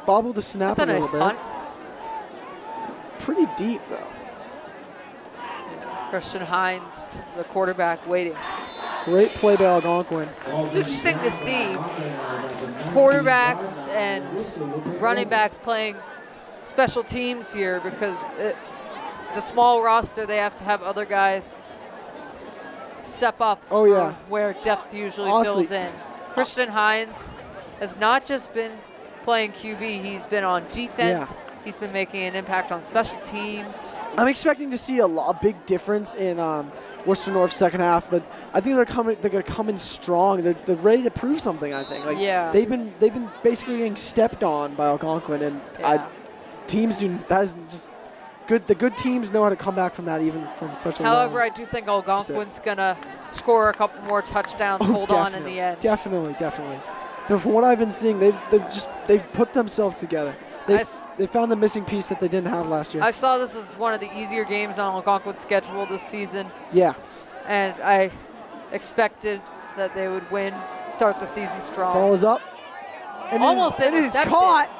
Bobble the snap That's a little nice bit. punt. pretty deep, though. Christian Hines, the quarterback, waiting. Great play by Algonquin. It's interesting to see quarterbacks and running backs playing special teams here because it's a small roster. They have to have other guys step up where depth usually fills in. Christian Hines has not just been playing QB. He's been on defense. Yeah. He's been making an impact on special teams. I'm expecting to see a big difference in Worcester North's second half. But I think they're going to come in strong. They're ready to prove something. I think. They've been basically getting stepped on by Algonquin, and teams do. That is just good. The good teams know how to come back from that, even from such a. However, I do think Algonquin's gonna score a couple more touchdowns, hold on in the end. Definitely. So from what I've been seeing, they've put themselves together. They found the missing piece that they didn't have last year. I saw this as one of the easier games on Algonquin's schedule this season. Yeah. And I expected that they would win, start the season strong. Ball is up. And almost it is caught.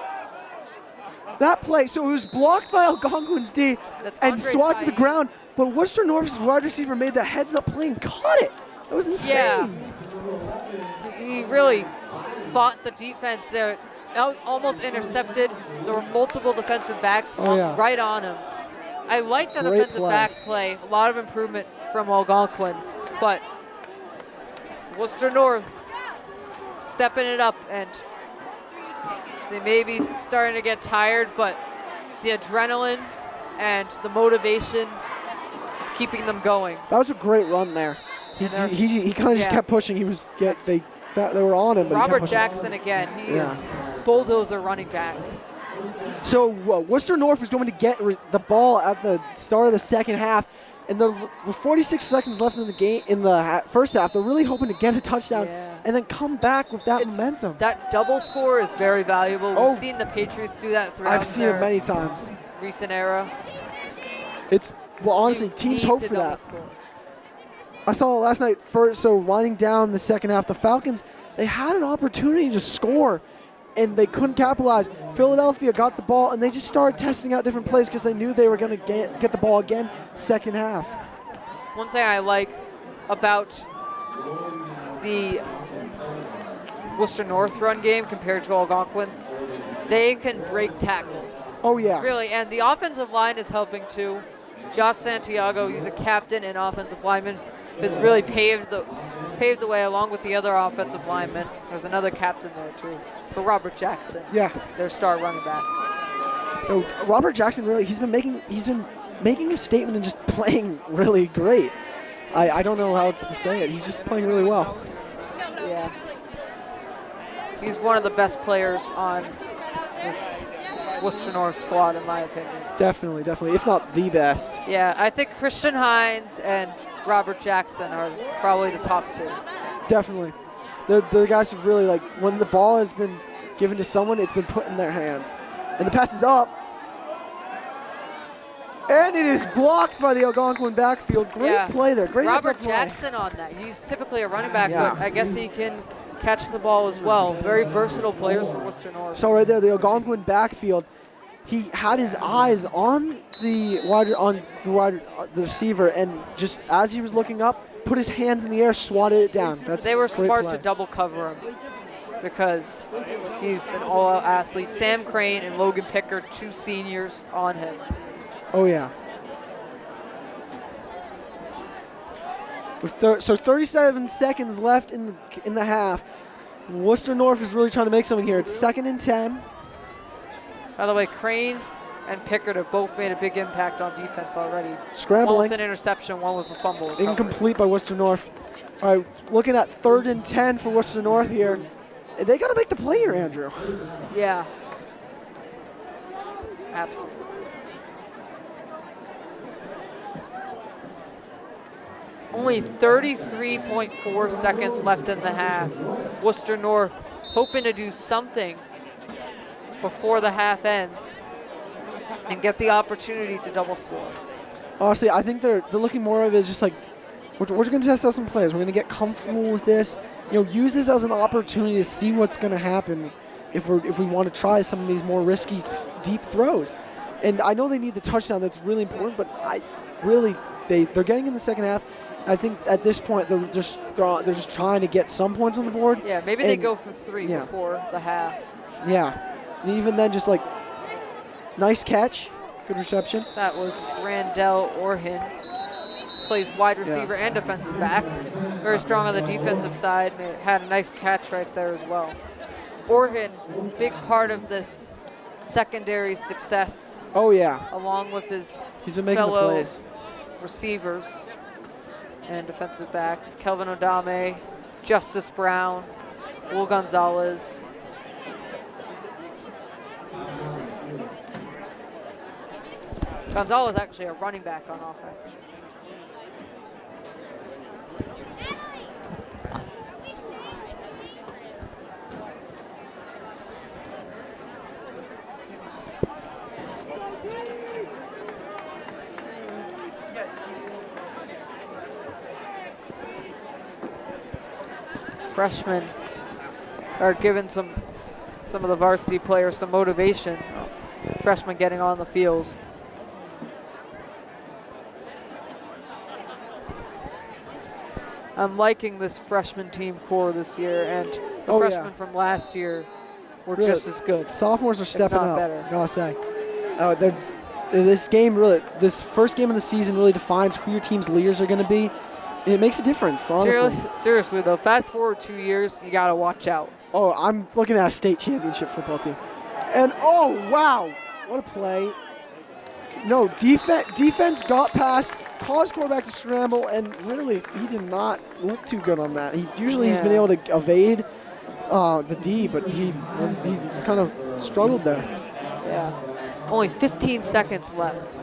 That play, so it was blocked by Algonquin's D and swat to the ground, but Worcester North's wide receiver made the heads-up play and caught it. It was insane. Yeah. He really fought the defense there. That was almost intercepted. There were multiple defensive backs right on him. I like the defensive back play. A lot of improvement from Algonquin. But Worcester North stepping it up, and they may be starting to get tired, but the adrenaline and the motivation is keeping them going. That was a great run there. He kind of just kept pushing. They were on him. But Robert Jackson again. He is bulldozer running back. So Worcester North is going to get the ball at the start of the second half, and with 46 seconds left in the game in the first half, they're really hoping to get a touchdown and then come back with that momentum. That double score is very valuable. We've seen the Patriots do that throughout I've seen it many times. Recent era. Honestly, teams hope for that. Score. I saw it last night. So winding down the second half, the Falcons, they had an opportunity to score, and they couldn't capitalize. Philadelphia got the ball, and they just started testing out different plays because they knew they were going to get the ball again second half. One thing I like about the Worcester North run game compared to Algonquin's, they can break tackles. Oh, yeah. Really, and the offensive line is helping too. Josh Santiago, he's a captain and offensive lineman, has really paved the way along with the other offensive linemen. There's another captain there too, for Robert Jackson. Yeah. Their star running back. Robert Jackson he's been making a statement and just playing really great. I don't know how else to say it. He's just playing really well. Yeah. He's one of the best players on this Worcester North squad, in my opinion. Definitely, if not the best. Yeah, I think Christian Hines and Robert Jackson are probably the top two. Definitely. The guys who really, when the ball has been given to someone, it's been put in their hands. And the pass is up. And it is blocked by the Algonquin backfield. Great play there. Great Robert Jackson on that. He's typically a running back, but I guess he can catch the ball as well. Very versatile players for Worcester North. So right there, the Algonquin backfield, he had his eyes on the receiver, and just as he was looking up, put his hands in the air, swatted it down. They were smart to double cover him because he's an all-out athlete. Sam Crane and Logan Pickard, two seniors on him. Oh, yeah. So 37 seconds left in the half. Worcester North is really trying to make something here. It's 2nd and 10. By the way, Crane and Pickard have both made a big impact on defense already. Scrambling. One with an interception, one with a fumble. Incomplete by Worcester North. All right, looking at 3rd and 10 for Worcester North here. They got to make the play here, Andrew. Yeah. Absolutely. Only 33.4 seconds left in the half. Worcester North hoping to do something before the half ends and get the opportunity to double score. Honestly, I think they're looking more of it as just we're going to test out some plays. We're going to get comfortable with this. Use this as an opportunity to see what's going to happen if we want to try some of these more risky deep throws. And I know they need the touchdown. That's really important. But they're getting in the second half. I think at this point they're just trying to get some points on the board. Yeah, maybe they go for 3 before the half. Yeah, and even then, just like nice catch, good reception. That was Randall Orhin. Plays wide receiver and defensive back. Very strong on the defensive side. Had a nice catch right there as well. Orhin, big part of this secondary success. Oh yeah. Along with he's been making fellow the plays. Receivers and defensive backs. Kelvin Odame, Justice Brown, Will Gonzalez. Gonzalez actually a running back on offense. Freshmen are giving some of the varsity players some motivation. Freshmen getting on the fields. I'm liking this freshman team core this year, and the freshmen from last year were just as good. Sophomores are stepping up. Better. I gotta say, this first game of the season really defines who your team's leaders are going to be, and it makes a difference. Honestly, seriously though, fast forward 2 years, you gotta watch out. Oh, I'm looking at a state championship football team, and oh wow, what a play! No, defense got past, caused quarterback to scramble, and really, he did not look too good on that. He's been able to evade the D, but he kind of struggled there. Yeah, only 15 seconds left.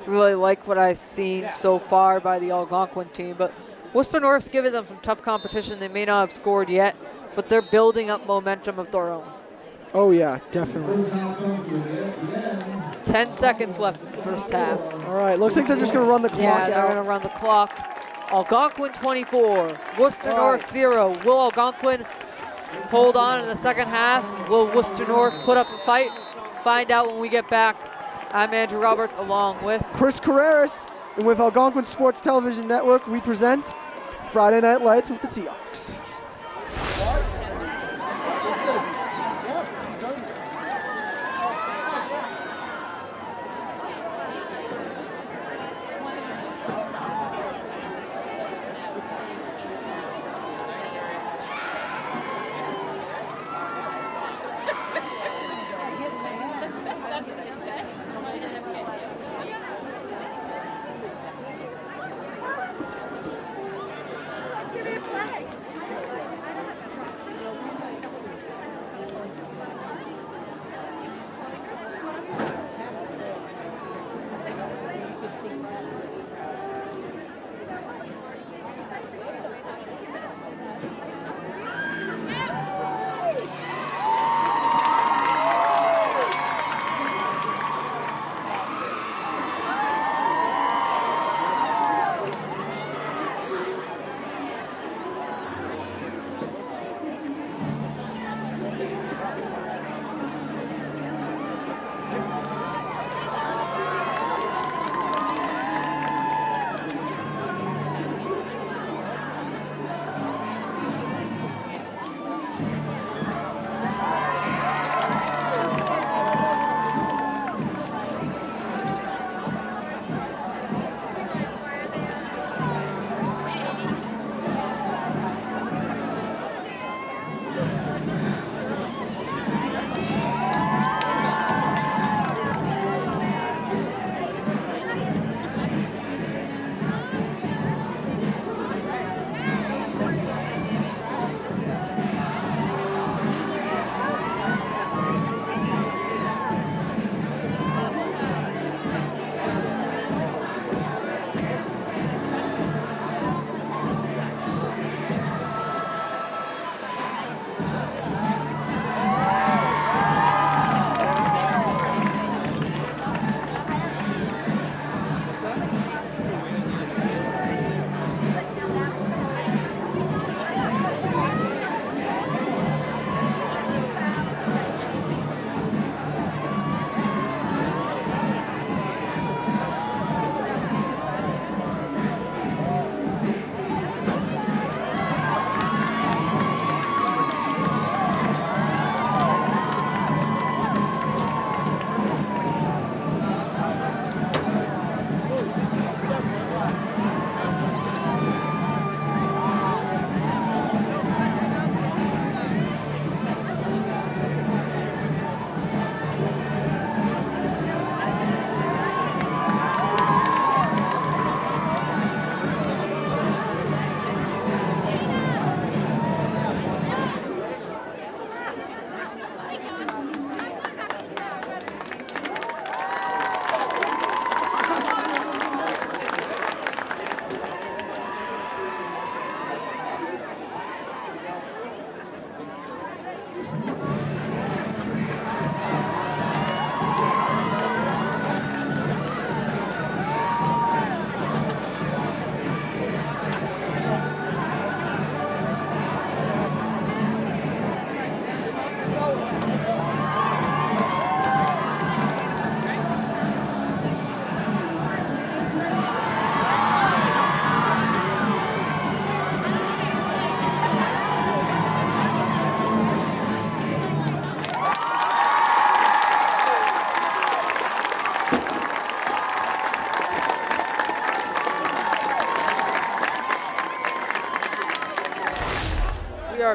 Really like what I've seen so far by the Algonquin team, but Worcester North's given them some tough competition. They may not have scored yet, but they're building up momentum of their own. Oh yeah, definitely. 10 seconds left in the first half. All right, looks like they're just going to run the clock out. Yeah, they're going to run the clock. Algonquin 24, Worcester North 0. Will Algonquin hold on in the second half? Will Worcester North put up a fight? Find out when we get back. I'm Andrew Roberts along with Chris Carreras, and with Algonquin Sports Television Network, we present Friday Night Lights with the Seahawks.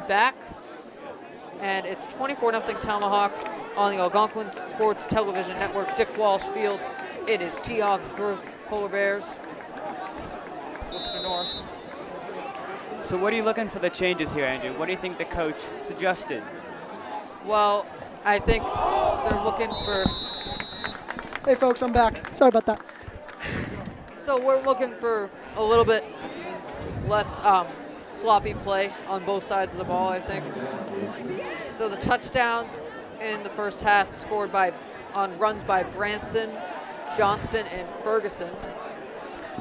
back. And it's 24-0 Tomahawks on the Algonquin Sports Television Network. Dick Walsh Field. It is T-Hawks versus Polar Bears. Worcester North. So what are you looking for the changes here, Andrew? What do you think the coach suggested? Well, I think they're looking for... Hey, folks, I'm back. Sorry about that. So we're looking for a little bit less sloppy play on both sides of the ball, I think. So the touchdowns in the first half scored on runs by Branson, Johnston, and Ferguson.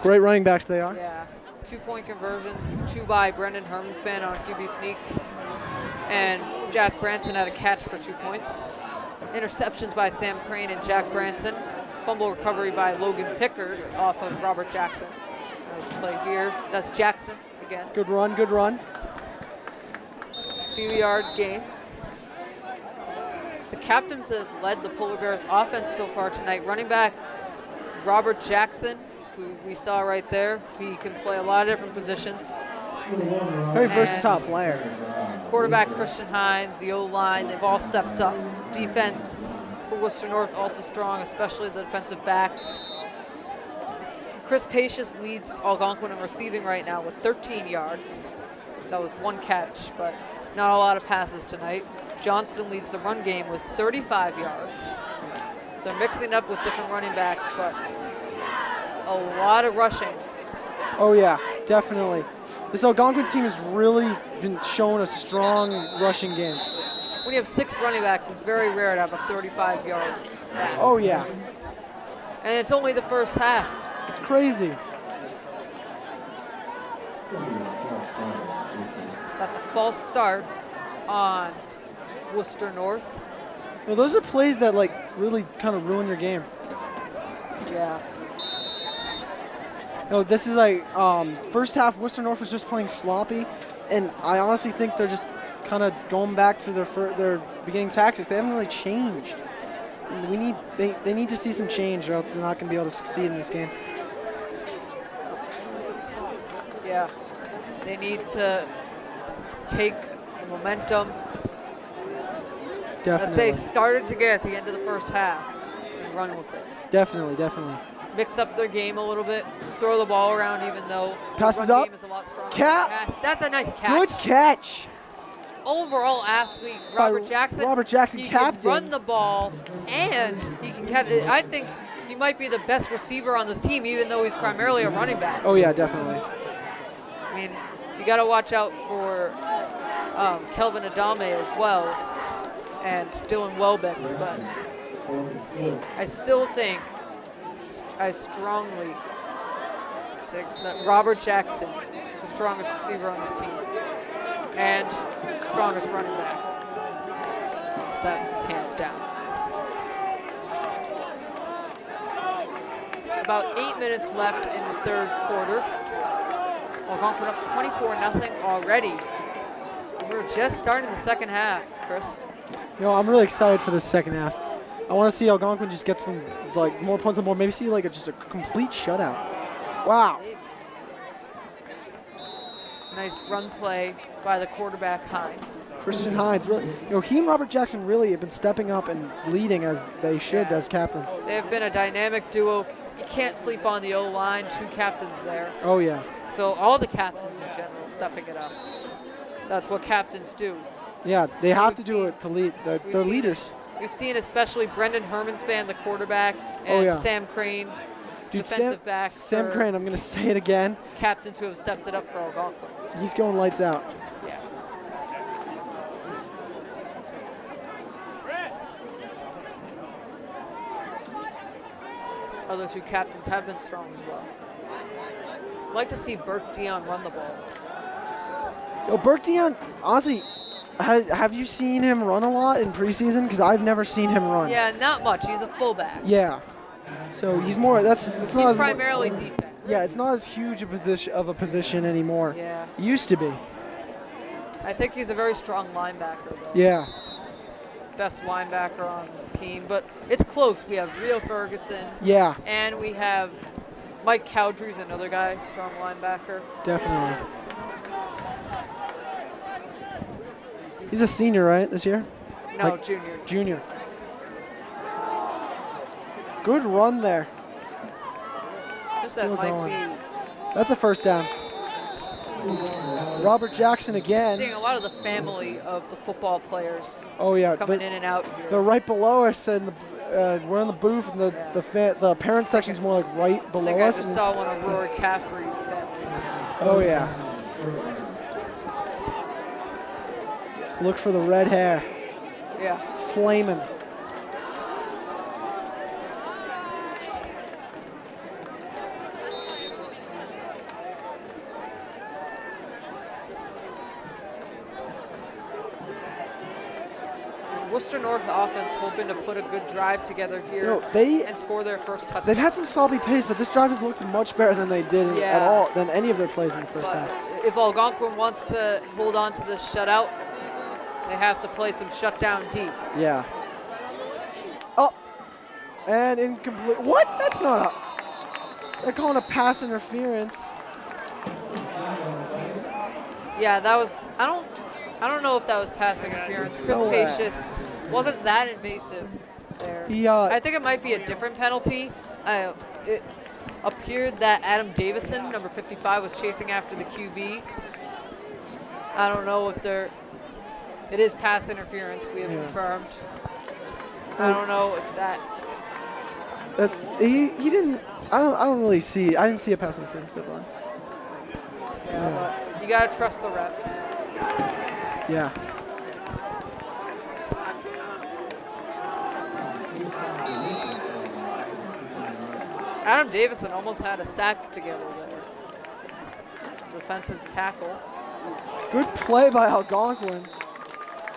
Great running backs they are. Yeah. 2-point conversions, 2 by Brendan Hermanspan on QB sneaks, and Jack Branson had a catch for 2 points. Interceptions by Sam Crane and Jack Branson. Fumble recovery by Logan Pickard off of Robert Jackson. There's a play here. That's Jackson again. Good run, good run. Few yard gain. The captains have led the Polar Bears offense so far tonight. Running back Robert Jackson, who we saw right there. He can play a lot of different positions. Very versatile player. Quarterback Christian Hines, the O-line, they've all stepped up. Defense for Worcester North also strong, especially the defensive backs. Chris Pacious leads Algonquin in receiving right now with 13 yards. That was 1 catch, but not a lot of passes tonight. Johnston leads the run game with 35 yards. They're mixing up with different running backs, but a lot of rushing. Oh, yeah, definitely. This Algonquin team has really been showing a strong rushing game. When you have 6 running backs, it's very rare to have a 35-yard back. Oh, yeah. And it's only the first half. It's crazy. That's a false start on Worcester North. Well, those are plays that, like, really kind of ruin your game. Yeah. No, this is like first half. Worcester North was just playing sloppy, and I honestly think they're just kind of going back to their beginning tactics. They haven't really changed. They need to see some change, or else they're not going to be able to succeed in this game. Yeah. They need to take the momentum that they started to get at the end of the first half and run with it. Definitely, definitely. Mix up their game a little bit, throw the ball around, even though Passes the run up. game is a lot stronger. Pass. That's a nice catch. Good catch. Overall athlete, Robert Jackson. Robert Jackson, he captain. Can run the ball, and he can catch it. I think he might be the best receiver on this team, even though he's primarily a running back. Oh, yeah, definitely. I mean, you got to watch out for Kelvin Adame as well, and Dylan Welbeck, but I still think, I strongly think that Robert Jackson is the strongest receiver on this team and strongest running back. That's hands down. About 8 minutes left in the third quarter. Algonquin up 24-0 already. We're just starting the second half, Chris. You know, I'm really excited for this second half. I want to see Algonquin just get some more points on the board. Maybe see just a complete shutout. Wow. Nice run play by the quarterback Hines. Christian Hines, really, he and Robert Jackson really have been stepping up and leading as they should as captains. They have been a dynamic duo. You can't sleep on the O-line, 2 captains there. Oh, yeah. So all the captains in general stepping it up. That's what captains do. Yeah, they have to do it to lead. They're leaders. We've seen especially Brendan Hermanspan, the quarterback, and Sam Crane, defensive back. Sam Crane, I'm going to say it again. Captains who have stepped it up for Algonquin. He's going lights out. Yeah. Other 2 captains have been strong as well. I'd like to see Burke Dion run the ball. Burke Dion, honestly, have you seen him run a lot in preseason? Because I've never seen him run. Yeah, not much. He's a fullback. Yeah. So he's more. He's primarily defense. Yeah, it's not as huge a position anymore. Yeah. It used to be. I think he's a very strong linebacker, though. Yeah. Best linebacker on this team, but it's close. We have Rio Ferguson. Yeah. And we have Mike Cowdrey's another guy, strong linebacker. Definitely. He's a senior, right, this year? No, Like, junior. Junior. Good run there. I think Still that might going. be. That's a first down. Robert Jackson again. Seeing a lot of the family of the football players Oh yeah, coming in and out here. they're right below us, and we're in the booth, and the parent section's more like right I below think I us. just saw one of Rory Caffrey's family. Oh yeah. Just look for the red hair, Yeah. flaming. Worcester North offense hoping to put a good drive together here and score their first touchdown. They've had some sloppy pace, but this drive has looked much better than they did at all, than any of their plays in the first half. If Algonquin wants to hold on to this shutout, they have to play some shutdown deep. Yeah. Up and incomplete. What? That's not up. They're calling a pass interference. Yeah, that was. I don't know if that was pass interference. Chris Pacious wasn't that invasive there. I think it might be a different penalty. It appeared that Adam Davison, number 55, was chasing after the QB. I don't know if it is pass interference. We have confirmed. I don't know if that. He didn't. I don't really see. I didn't see a pass interference that one. Yeah, but you gotta trust the refs. Yeah. Adam Davison almost had a sack together there. Defensive tackle. Good play by Algonquin.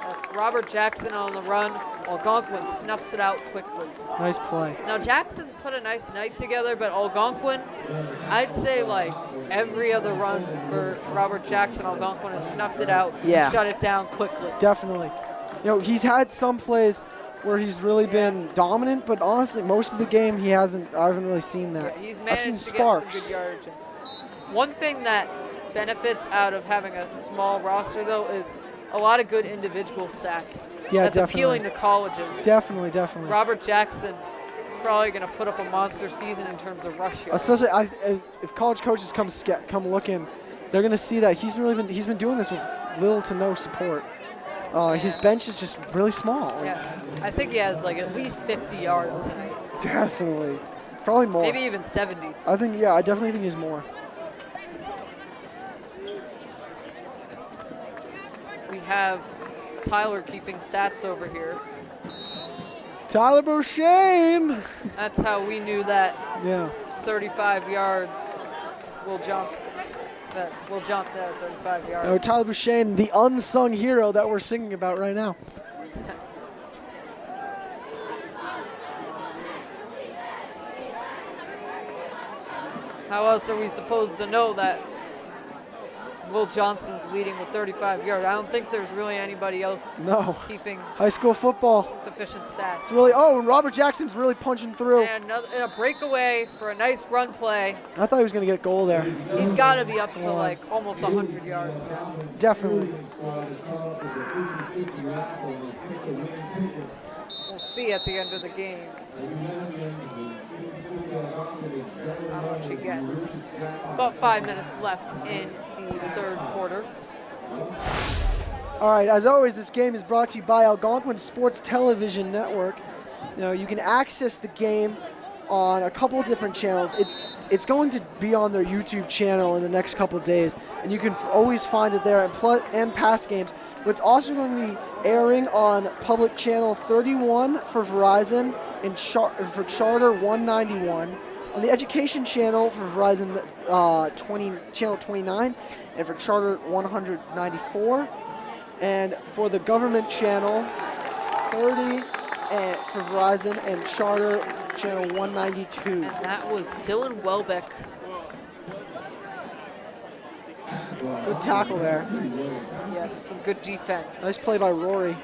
That's Robert Jackson on the run. Algonquin snuffs it out quickly. Nice play. Now Jackson's put a nice night together, but Algonquin, I'd say like every other run for Robert Jackson, Algonquin has snuffed it out, shut it down quickly. Definitely. He's had some plays where he's really been dominant, but honestly, most of the game I haven't really seen that. Yeah, he's I've managed seen to sparks. get some good yardage. One thing that benefits out of having a small roster, though, is a lot of good individual stats. Yeah, That's definitely. appealing to colleges. Definitely. Robert Jackson probably going to put up a monster season in terms of rush yards. Especially if college coaches come looking, they're going to see that he's been doing this with little to no support. His bench is just really small. Yeah, I think he has like at least 50 yards tonight. Definitely. Probably more. Maybe even 70. I definitely think he's more. We have Tyler keeping stats over here. Tyler Beauchene. That's how we knew that. Yeah. 35 yards. Will Johnston had 35 yards. Tyler Beauchene, the unsung hero that we're singing about right now. How else are we supposed to know that Will Johnston's leading with 35 yards? I don't think there's really anybody else keeping high school football sufficient stats. It's really and Robert Jackson's really punching through. And a breakaway for a nice run play. I thought he was going to get goal there. He's got to be up to like almost 100 yards now. Definitely. We'll see at the end of the game how much he gets. About 5 minutes left in the third quarter. All right, as always, this game is brought to you by Algonquin Sports Television Network. You can access the game on a couple different channels. It's going to be on their YouTube channel in the next couple of days, and you can always find it there and past games. But it's also going to be airing on public channel 31 for Verizon and for Charter 191, on the education channel for Verizon channel 29, and for Charter 194, and for the government channel 30 for Verizon and Charter channel 192. And that was Dylan Welbeck. Good tackle there. Yes, some good defense. Nice play by Rory.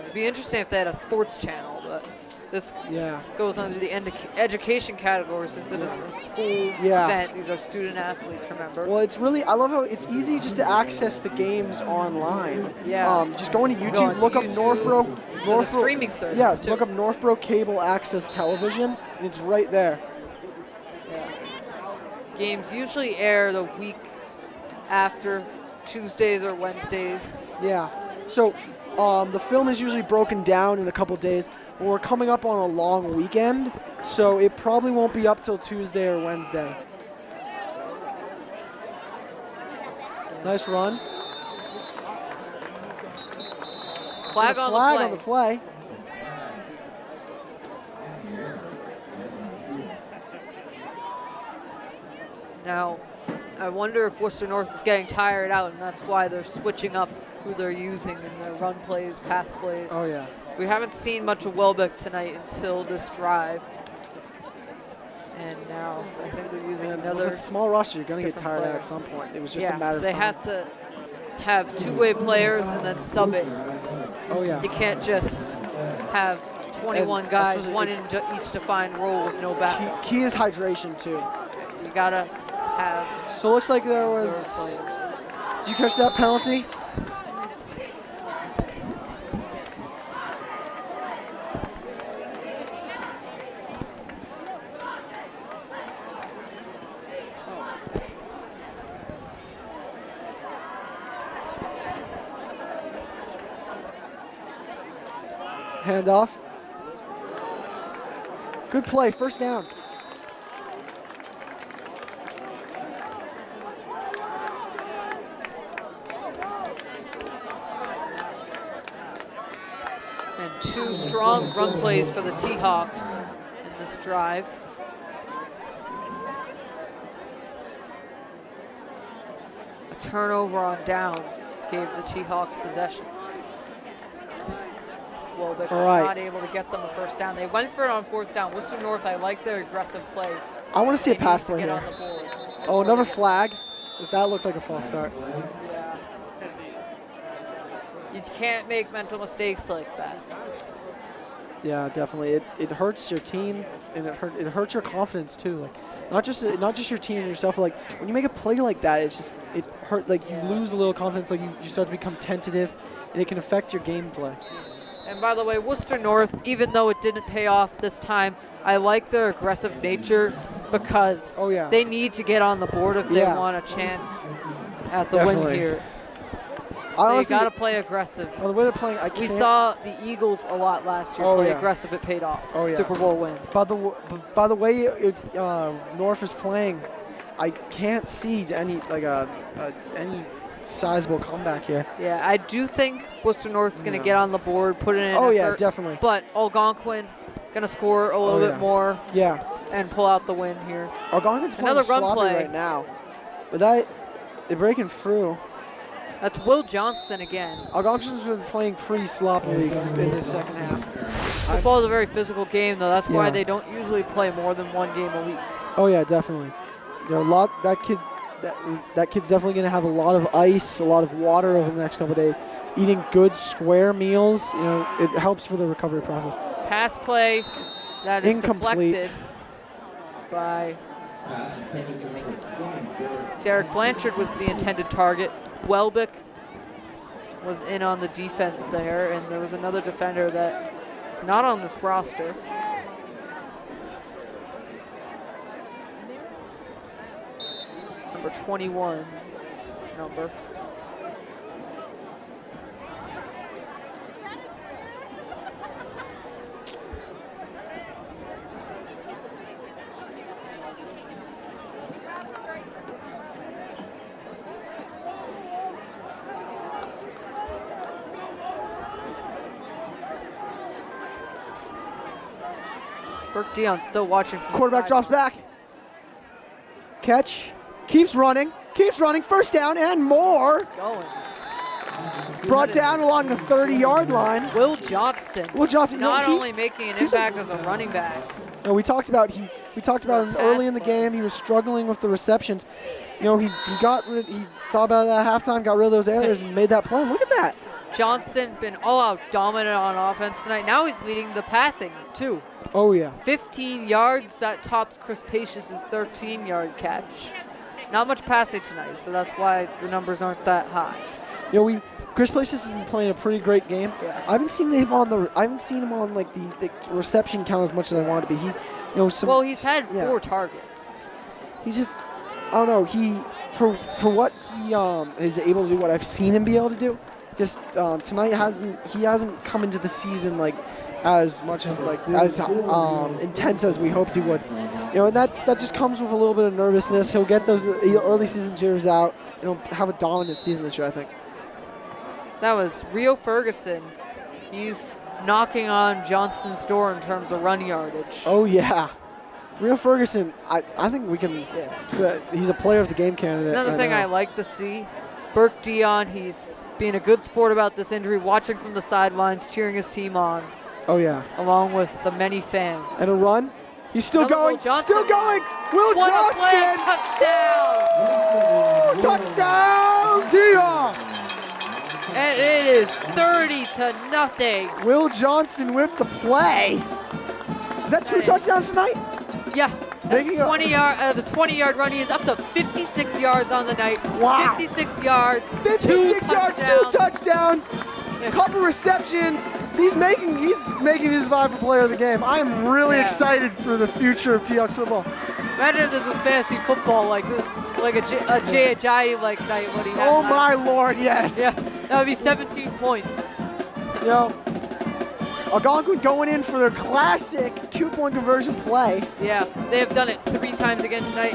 It'd be interesting if they had a sports channel, but This Yeah. goes under the education category since it is a school event. These are student athletes, remember? Well, it's really, I love how it's easy just to access the games online. Yeah. Just go into YouTube, Go into look up YouTube. Northbrook. There's a streaming service, Yeah, too. look up Northbrook Cable Access Television, and it's right there. Games usually air the week after Tuesdays or Wednesdays. Yeah. So the film is usually broken down in a couple days. But we're coming up on a long weekend, so it probably won't be up till Tuesday or Wednesday. Nice run. Flag on the Flag play. on the play. Now, I wonder if Worcester North is getting tired out, and that's why they're switching up who they're using in their run plays, pass plays. Oh, yeah. We haven't seen much of Welbeck tonight until this drive. And now I think they're using With another a small roster, you're going to get different tired player. at some point. It was just a matter of they time. have to have two-way players and then sub it. Oh, yeah. You can't just have 21 And guys, especially one in each defined role with no back. Key is hydration, too. You got to have So it looks like there reserve was... players. Did you catch that penalty? Handoff. Good play, first down. And two strong run plays for the T-Hawks in this drive. A turnover on downs gave the T-Hawks possession. Welbeck was not able to get them a first down. They went for it on fourth down. Worcester North, I like their aggressive play. I want to see a They pass need to play get here. on the board. Oh, another flag. That looked like a false start. Yeah. You can't make mental mistakes like that. Yeah, definitely. It hurts your team, and it hurts your confidence too. Like, not just your team and yourself, but like when you make a play like that, it hurt. Like you lose a little confidence. Like you start to become tentative, and it can affect your gameplay. And by the way, Worcester North, even though it didn't pay off this time, I like their aggressive nature because they need to get on the board if they want a chance at the win here. So Honestly, you got to play aggressive. The way they're playing, We saw the Eagles a lot last year play aggressive. It paid off. Super Bowl win. By the way North is playing, I can't see any sizable comeback here. Yeah, I do think Worcester North's going to get on the board, put in an effort. Oh, yeah, definitely. But Algonquin going to score a little bit more and pull out the win here. Algonquin's playing another run sloppy play right now. But they're breaking through. That's Will Johnston again. Algonquin's been playing pretty sloppily in this second half. Football is a very physical game, though. That's why they don't usually play more than one game a week. Oh, yeah, definitely. That kid's definitely going to have a lot of ice, a lot of water over the next couple of days. Eating good square meals, it helps for the recovery process. Pass play that is Incomplete. deflected by Derek Blanchard was the intended target. Welbeck was in on the defense there, and there was another defender that is not on this roster. Number 21 number. Burke Dion still watching from Quarterback the drops back. Catch. Keeps running. First down and more. Going. Brought down along the 30-yard line. Will Johnston. Not only making an impact as a running back. We talked about him early in the game. He was struggling with the receptions. He thought about it at halftime, got rid of those errors, and made that play. Look at that. Johnston been all-out dominant on offense tonight. Now he's leading the passing, too. Oh, yeah. 15 yards. That tops Chris Pacious' 13-yard catch. Not much passing tonight, so that's why the numbers aren't that high. You know, Chris Pacious has been playing a pretty great game. Yeah. I haven't seen him on like the reception count as much as I wanted to be. He's, you know, some. Well, he's had yeah. 4 targets. He's just, I don't know. For what he is able to do, what I've seen him be able to do, just tonight he hasn't come into the season like as much as as intense as we hoped he would. You know, and that just comes with a little bit of nervousness. He'll get those early season jitters out, and he'll have a dominant season this year, I think. That was Rio Ferguson. He's knocking on Johnston's door in terms of run yardage. Oh, yeah. Rio Ferguson, I think we can. Yeah. He's a player of the game candidate. Another thing I like to see, Burke Dion, he's being a good sport about this injury, watching from the sidelines, cheering his team on. Oh, yeah. Along with the many fans. And a run. He's still going. Still going. Will what Johnston. A play, touchdown. Touchdown, Dion. And it is 30-0. Will Johnston with the play. Is that 2 touchdowns tonight? Yeah. That's 20-yard. The 20-yard run. He is up to 56 yards on the night. Wow. 56 yards. 56 yards. 2 touchdowns. Yeah. Couple receptions. He's making his vibe for player of the game. I am really excited for the future of T-Hawks football. Imagine if this was fantasy football like this, like a Jay Ajayi like night when he had. Oh my Lord, yes. Yeah, that would be 17 points. You know, Algonquin going in for their classic 2-point conversion play. Yeah, they have done it 3 times again tonight.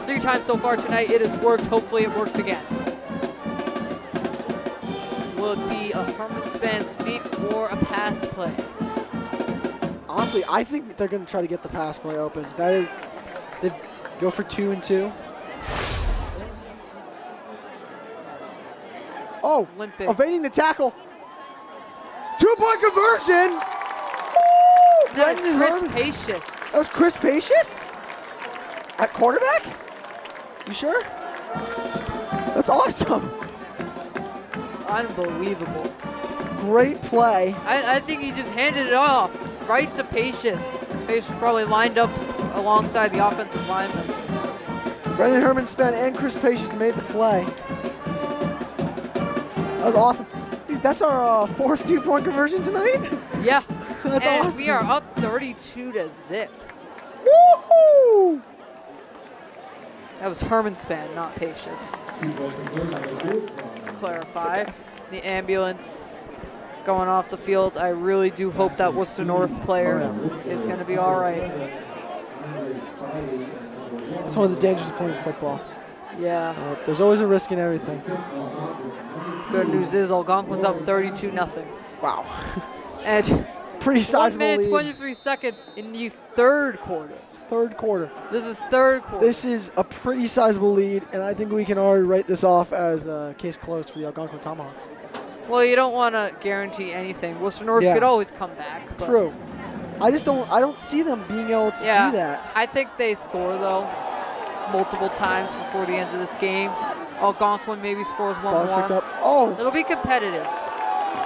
3 times so far tonight. It has worked. Hopefully it works again. Will it be a Herman Span sneak or a pass play? Honestly, I think they're going to try to get the pass play open. They go for 2 and 2. Oh, Limping. evading the tackle. 2-point conversion. Woo! That was Chris Herman. Pacious. That was Chris Pacious? At quarterback? You sure? That's awesome. Unbelievable. Great play. I think he just handed it off right to Pacious. Pacious probably lined up alongside the offensive lineman. Brendan Herman Span and Chris Pacious made the play. That was awesome. Dude, that's our 4th 2-point conversion tonight? Yeah. That's and awesome. we are up 32-0. Woohoo! That was Herman Span, not Pacious. To clarify, the ambulance going off the field. I really do hope that Worcester North player is going to be all right. It's one of the dangers of playing football. Yeah. There's always a risk in everything. Good news is Algonquin's up 32-0. Wow. And pretty sizable 1 minute, lead. 23 seconds in the 3rd quarter. 3rd quarter. This is 3rd quarter. This is a pretty sizable lead, and I think we can already write this off as a case closed for the Algonquin Tomahawks. Well, you don't want to guarantee anything. Worcester North could always come back. But True. I don't see them being able to do that. I think they score, though, multiple times before the end of this game. Algonquin maybe scores one Ball's more. picked up. Oh. It'll be competitive.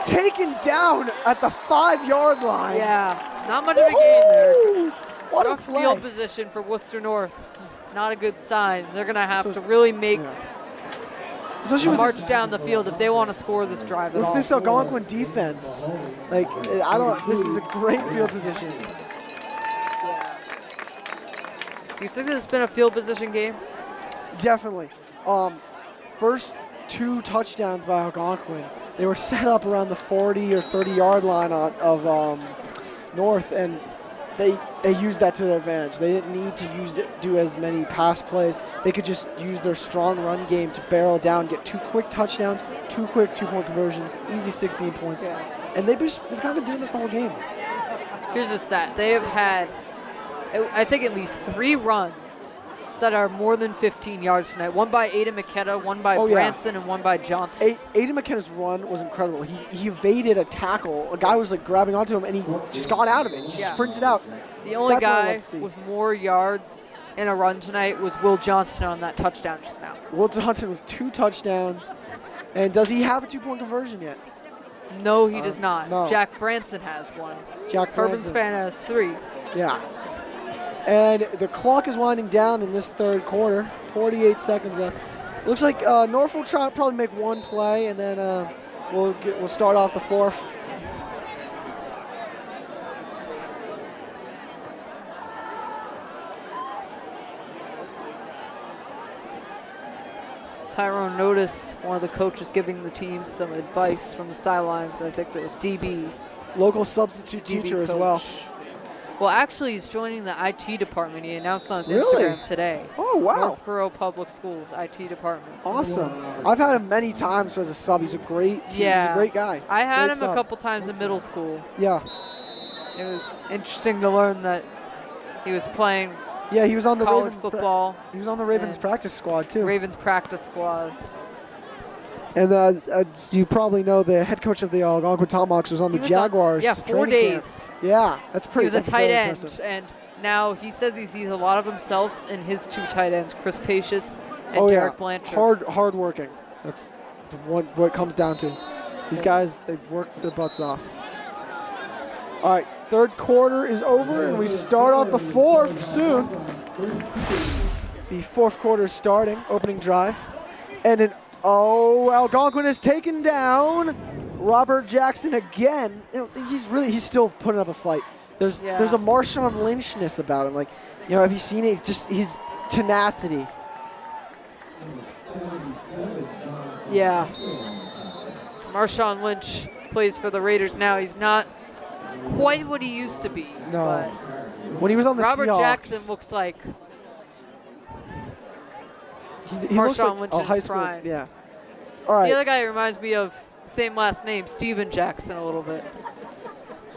Taken down at the 5-yard line. Yeah, not much of a game there. What a Rough play. field position for Worcester North. Not a good sign. They're going to have to really make Especially a with march this, down the field if they want to score this drive at with all. this Algonquin defense. This is a great field position. Do you think this has been a field position game? Definitely. First 2 touchdowns by Algonquin. They were set up around the 40 or 30-yard line of North, and they used that to their advantage. They didn't need to do as many pass plays. They could just use their strong run game to barrel down, get 2 quick touchdowns, 2 quick 2-point conversions, easy 16 points. Yeah. And they've kind of been doing that the whole game. Here's a stat. They have had, I think, at least 3 runs that are more than 15 yards tonight. One by Aiden McKenna, one by Branson, and one by Johnson. Aiden McKenna's run was incredible. He evaded a tackle. A guy was grabbing onto him, and he just got out of it. He just sprinted out. The only That's what I guy love to see. with more yards in a run tonight was Will Johnston on that touchdown just now. Will Johnson with 2 touchdowns. And does he have a 2-point conversion yet? No, he does not. no. Jack Branson has one. Jack Herman Branson. Span has 3. Yeah. And the clock is winding down in this third quarter. 48 seconds left. Looks like Norfolk will try probably make one play, and then we'll start off the fourth. Tyrone noticed one of the coaches giving the team some advice from the sidelines. I think the DBs. Local substitute DB teacher as coach. well. Well, actually, he's joining the IT department. He announced on his Really? Instagram today. Oh, wow. Northborough Public Schools IT department. Awesome. I've had him many times as a sub. He's a great he's a great guy. I had Great him sub. a couple times in middle school. Yeah. It was interesting to learn that he was playing Yeah, he was on the college Ravens football. he was on the Ravens and practice squad too. Ravens practice squad. And as you probably know, the head coach of the Algonquin Tomahawks was on the He was on- Jaguars. yeah, 4 training days. camp. Yeah, that's He pretty. was a that's tight very end, impressive. and now he says he sees a lot of himself in his 2 tight ends, Chris Pacious and Oh, Derek yeah. Blanchard. Hard working. That's what it comes down to. These guys, they work their butts off. All right, third quarter is over, and we start off the fourth soon. The fourth quarter is starting, opening drive. And Algonquin is taken down. Robert Jackson again. You know, he's still putting up a fight. There's a Marshawn Lynchness about him. Like, you know, have you seen it? Just his tenacity. Yeah. Marshawn Lynch plays for the Raiders now. He's not quite what he used to be. No. But When he was on the Robert Seahawks, Jackson looks like he looks Marshawn like Lynch's a high school. prime. Yeah. All right. The other guy reminds me of same last name, Steven Jackson, a little bit.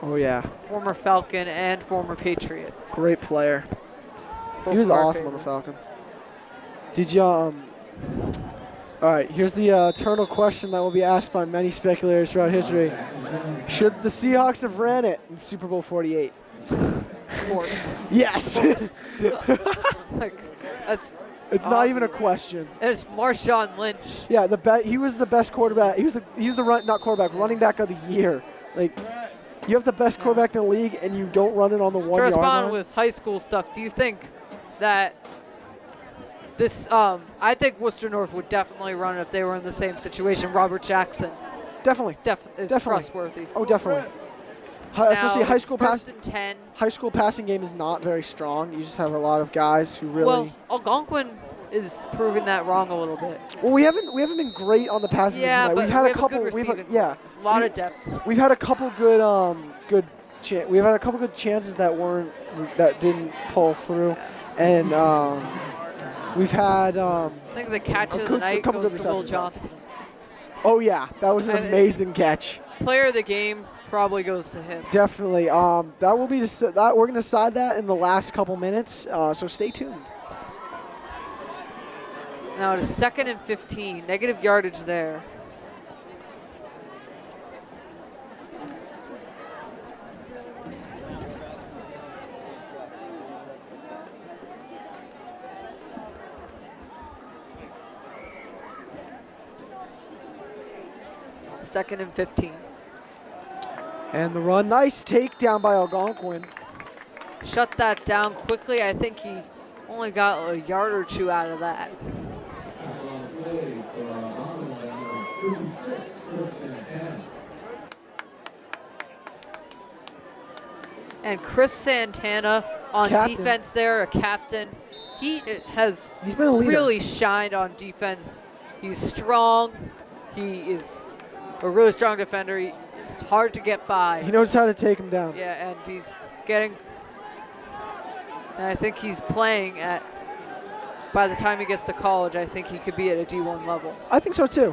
Oh yeah. Former Falcon and former Patriot. Great player. Both He was of our awesome on the favorite. Falcons. Did you All right, here's the eternal question that will be asked by many speculators throughout history. Should the Seahawks have ran it in Super Bowl 48? Of course. Yes. Like, that's It's not even a obvious. question. It's Marshawn Lynch. Yeah, he was the best quarterback. He was the running back of the year. Like, you have the best quarterback in the league and you don't run it on the 1 To yard respond line. with high school stuff, do you think that this, I think Worcester North would definitely run if they were in the same situation. Robert Jackson Definitely. is Definitely. trustworthy. Oh, definitely. Now, Especially high it's school first and 10. High school passing game is not very strong. You just have a lot of guys who really. Well, Algonquin is proving that wrong a little bit. Well, we haven't been great on the passing game Yeah, tonight. but We've had we a have couple. a good receiving Yeah, A lot of depth. we've had a couple good we've had a couple good chances that didn't pull through, and we've had. I think the catch of the night couple goes good to Will receptions. Johnson. Oh yeah, that was an And- amazing catch. Player of the game probably goes to him. Definitely. That will be that we're gonna decide that in the last couple minutes. So stay tuned. Now it is 2nd and 15. Negative yardage there. Second and 15. And the run, nice takedown by Algonquin. Shut that down quickly. I think he only got a yard or 2 out of that. And Chris Santana on Captain. defense there, a captain. He has He's been a leader. really shined on defense. He's strong. He is a really strong defender. It's hard to get by. He knows how to take him down. Yeah, and he's getting. And I think he's playing at. By the time he gets to college, I think he could be at a D1 level. I think so too.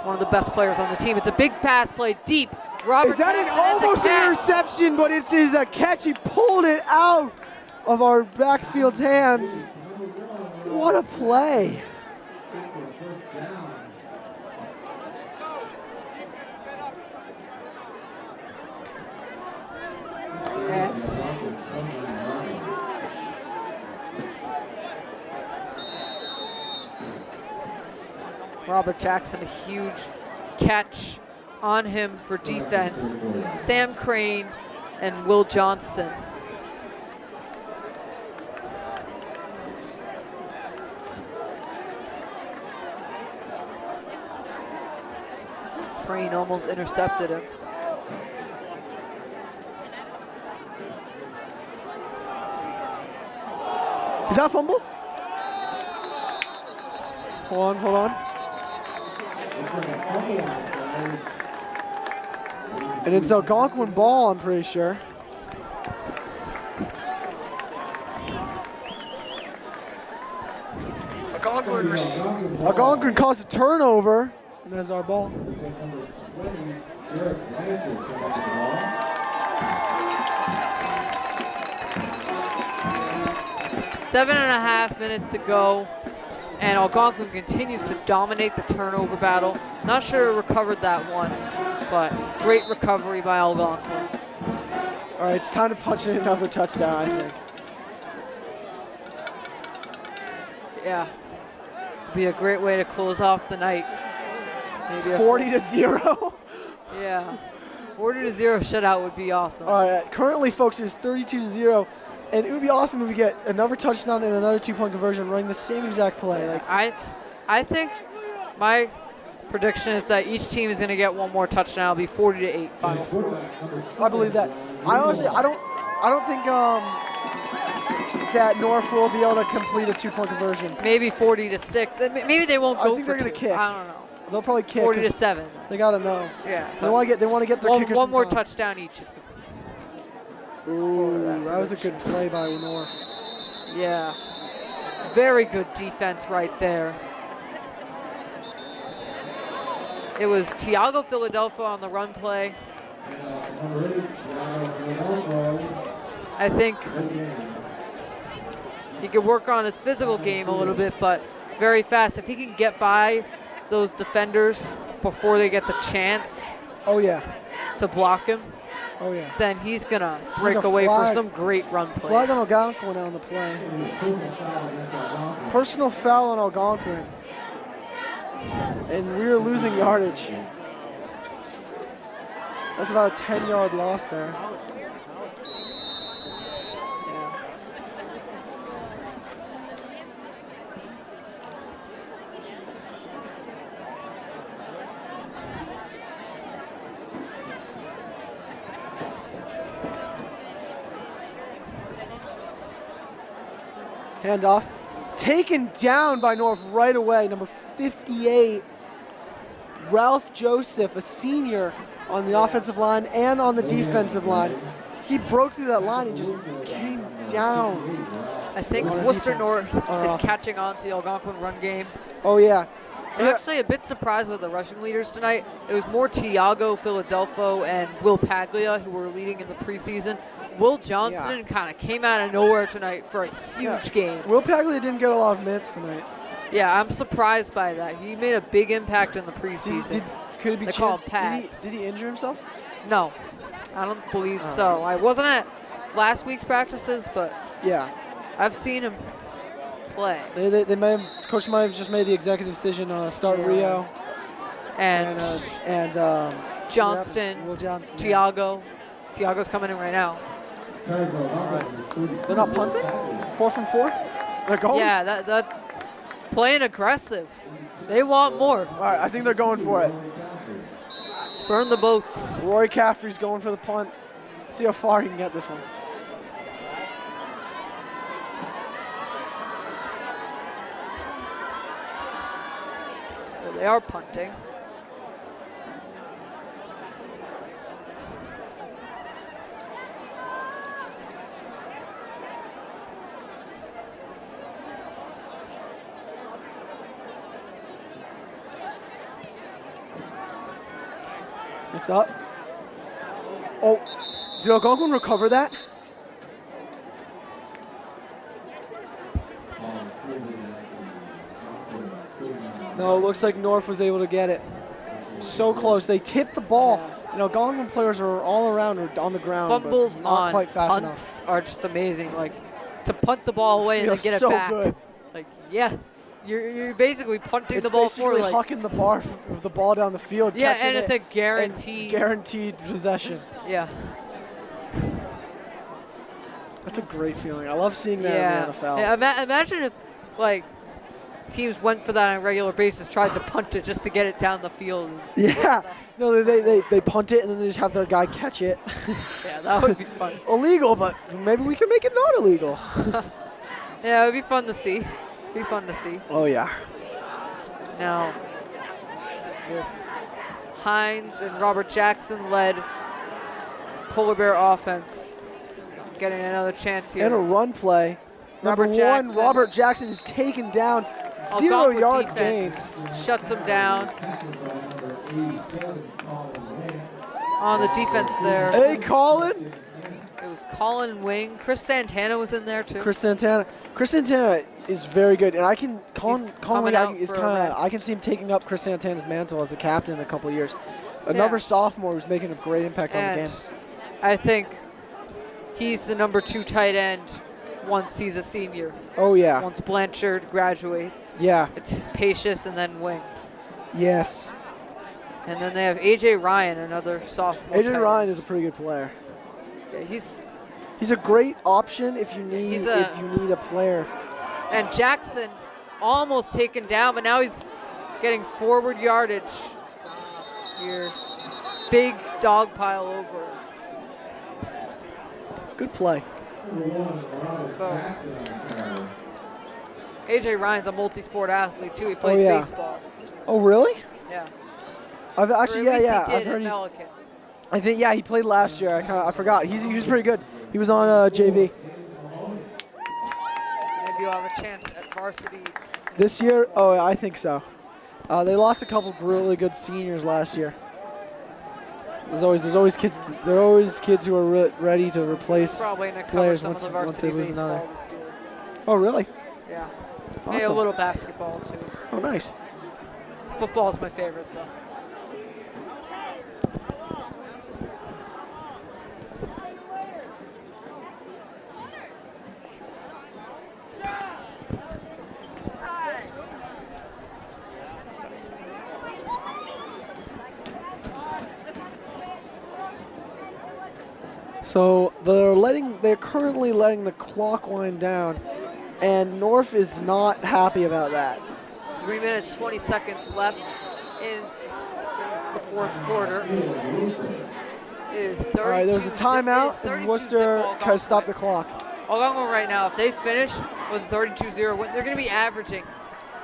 One of the best players on the team. It's a big pass play deep. Robert Is that Jackson, an it's a almost an catch. interception, but it is a catch. He pulled it out of our backfield's hands. What a play. And Robert Jackson, a huge catch on him for defense. Sam Crane and Will Johnston. Crane almost intercepted him. Is that a fumble? Hold on. And it's Algonquin ball, I'm pretty sure. Algonquin caused a turnover, and there's our ball. 7.5 minutes to go, and Algonquin continues to dominate the turnover battle. Not sure who recovered that one, but great recovery by Algonquin. All right, it's time to punch in another touchdown, I think. Yeah, be a great way to close off the night. Maybe 40-0. Yeah, 40-0 shutout would be awesome. All right, currently, folks, it's 32-0. And it would be awesome if we get another touchdown and another 2-point conversion running the same exact play. Like, I think my prediction is that each team is going to get one more touchdown. It'll be 40-8 final score. I believe that. I honestly, I don't think that North will be able to complete a 2-point conversion. Maybe 40-6. And maybe they won't go I think they're for going to two. kick. I don't know. They'll probably kick. 40-7. They got to know. Yeah. They want to get their kickers. One more some time. touchdown each. Just to Ooh, that was a good play by North. Yeah. Very good defense right there. It was Tiago Philadelphia on the run play. I think he could work on his physical game a little bit, but very fast. If he can get by those defenders before they get the chance to block him, then he's going to break away for some great run plays. Flag on Algonquin on the play. Personal foul on Algonquin. And we're losing yardage. That's about a 10-yard loss there. Handoff. Taken down by North right away. Number 58, Ralph Joseph, a senior on the offensive line and on the defensive line. He broke through that line. He just came down. I think Worcester North is catching on to the Algonquin run game. Oh, yeah. I'm actually a bit surprised with the rushing leaders tonight. It was more Tiago Philadelphia and Will Paglia who were leading in the preseason. Will Johnston kind of came out of nowhere tonight for a huge game. Will Paglia didn't get a lot of minutes tonight. Yeah, I'm surprised by that. He made a big impact in the preseason. Could it be they call him Pags. Did he injure himself? No, I don't believe so. I wasn't at last week's practices, but I've seen him play. They might have, Coach might have just made the executive decision to start Rio and Johnston, Will Johnston, Tiago. Tiago's coming in right now. They're not punting? 4 from 4? They're going? Yeah, that playing aggressive. They want more. All right, I think they're going for it. Burn the boats. Roy Caffrey's going for the punt. Let's see how far he can get this one. So they are punting. It's up. Oh, did Algonquin recover that? No, it looks like North was able to get it. So close. They tipped the ball. You know, Algonquin players are all around or on the ground. Fumbles but not quite fast punts are just amazing. Like, to punt the ball away and then get it so back. Good. Like, yeah. You're basically punting It's the ball basically forward. hucking the ball down the field. Yeah, catching and it's it, a guaranteed. guaranteed possession. Yeah. That's a great feeling. I love seeing that Yeah. in the NFL. Yeah, imagine if like teams went for that on a regular basis, tried to punt it just to get it down the field. Yeah. No, they punt it and then they just have their guy catch it. Yeah, that would be fun. Illegal, but maybe we can make it not illegal. Yeah, it would be fun to see. Be fun to see. Oh yeah. Now, this Hines and Robert Jackson led Polar Bear offense getting another chance here. And a run play. Number Robert one, Jackson. Robert Jackson is taken down. 0 Algonquin yards defense gained. shuts him down. On the defense there, Hey, Colin. it was Colin Wing. Chris Santana was in there too. Chris Santana is very good, and I can Colin coming Wing, out is for a kind of rest. I can see him taking up Chris Santana's mantle as a captain in a couple of years. Another Yeah. sophomore who's making a great impact on the And game. I think he's the number 2 tight end once he's a senior. Oh yeah. Once Blanchard graduates. Yeah. It's Pacious and then Wing. Yes. And then they have A.J. Ryan, another sophomore. AJ tight Ryan end. is a pretty good player. Yeah, he's He's a great option if you need a player. and Jackson almost taken down, but now he's getting forward yardage here. Big dog pile over. Good play. So A.J. Ryan's a multi-sport athlete too. He plays yeah. baseball. Oh really? Yeah. I've Or actually at least yeah. he did I've heard at he's. Pelican. I think he played last year. I forgot. He was pretty good. He was on JV Maybe you'll have a chance at varsity. this year. Oh, I think so. They lost a couple really good seniors last year. There's always kids. There are always kids who are ready to replace Probably going to cover players some once of the they varsity lose baseball another. this year. Oh really? Yeah. Maybe a Awesome. little basketball too. Oh nice. Football's my favorite though. So they're currently letting the clock wind down, and North is not happy about that. 3 minutes, 20 seconds left in the fourth quarter. It is 32. All right, there was a timeout, and Worcester has stopped the clock. Algonquin right now, if they finish with a 32-0 win, they're going to be averaging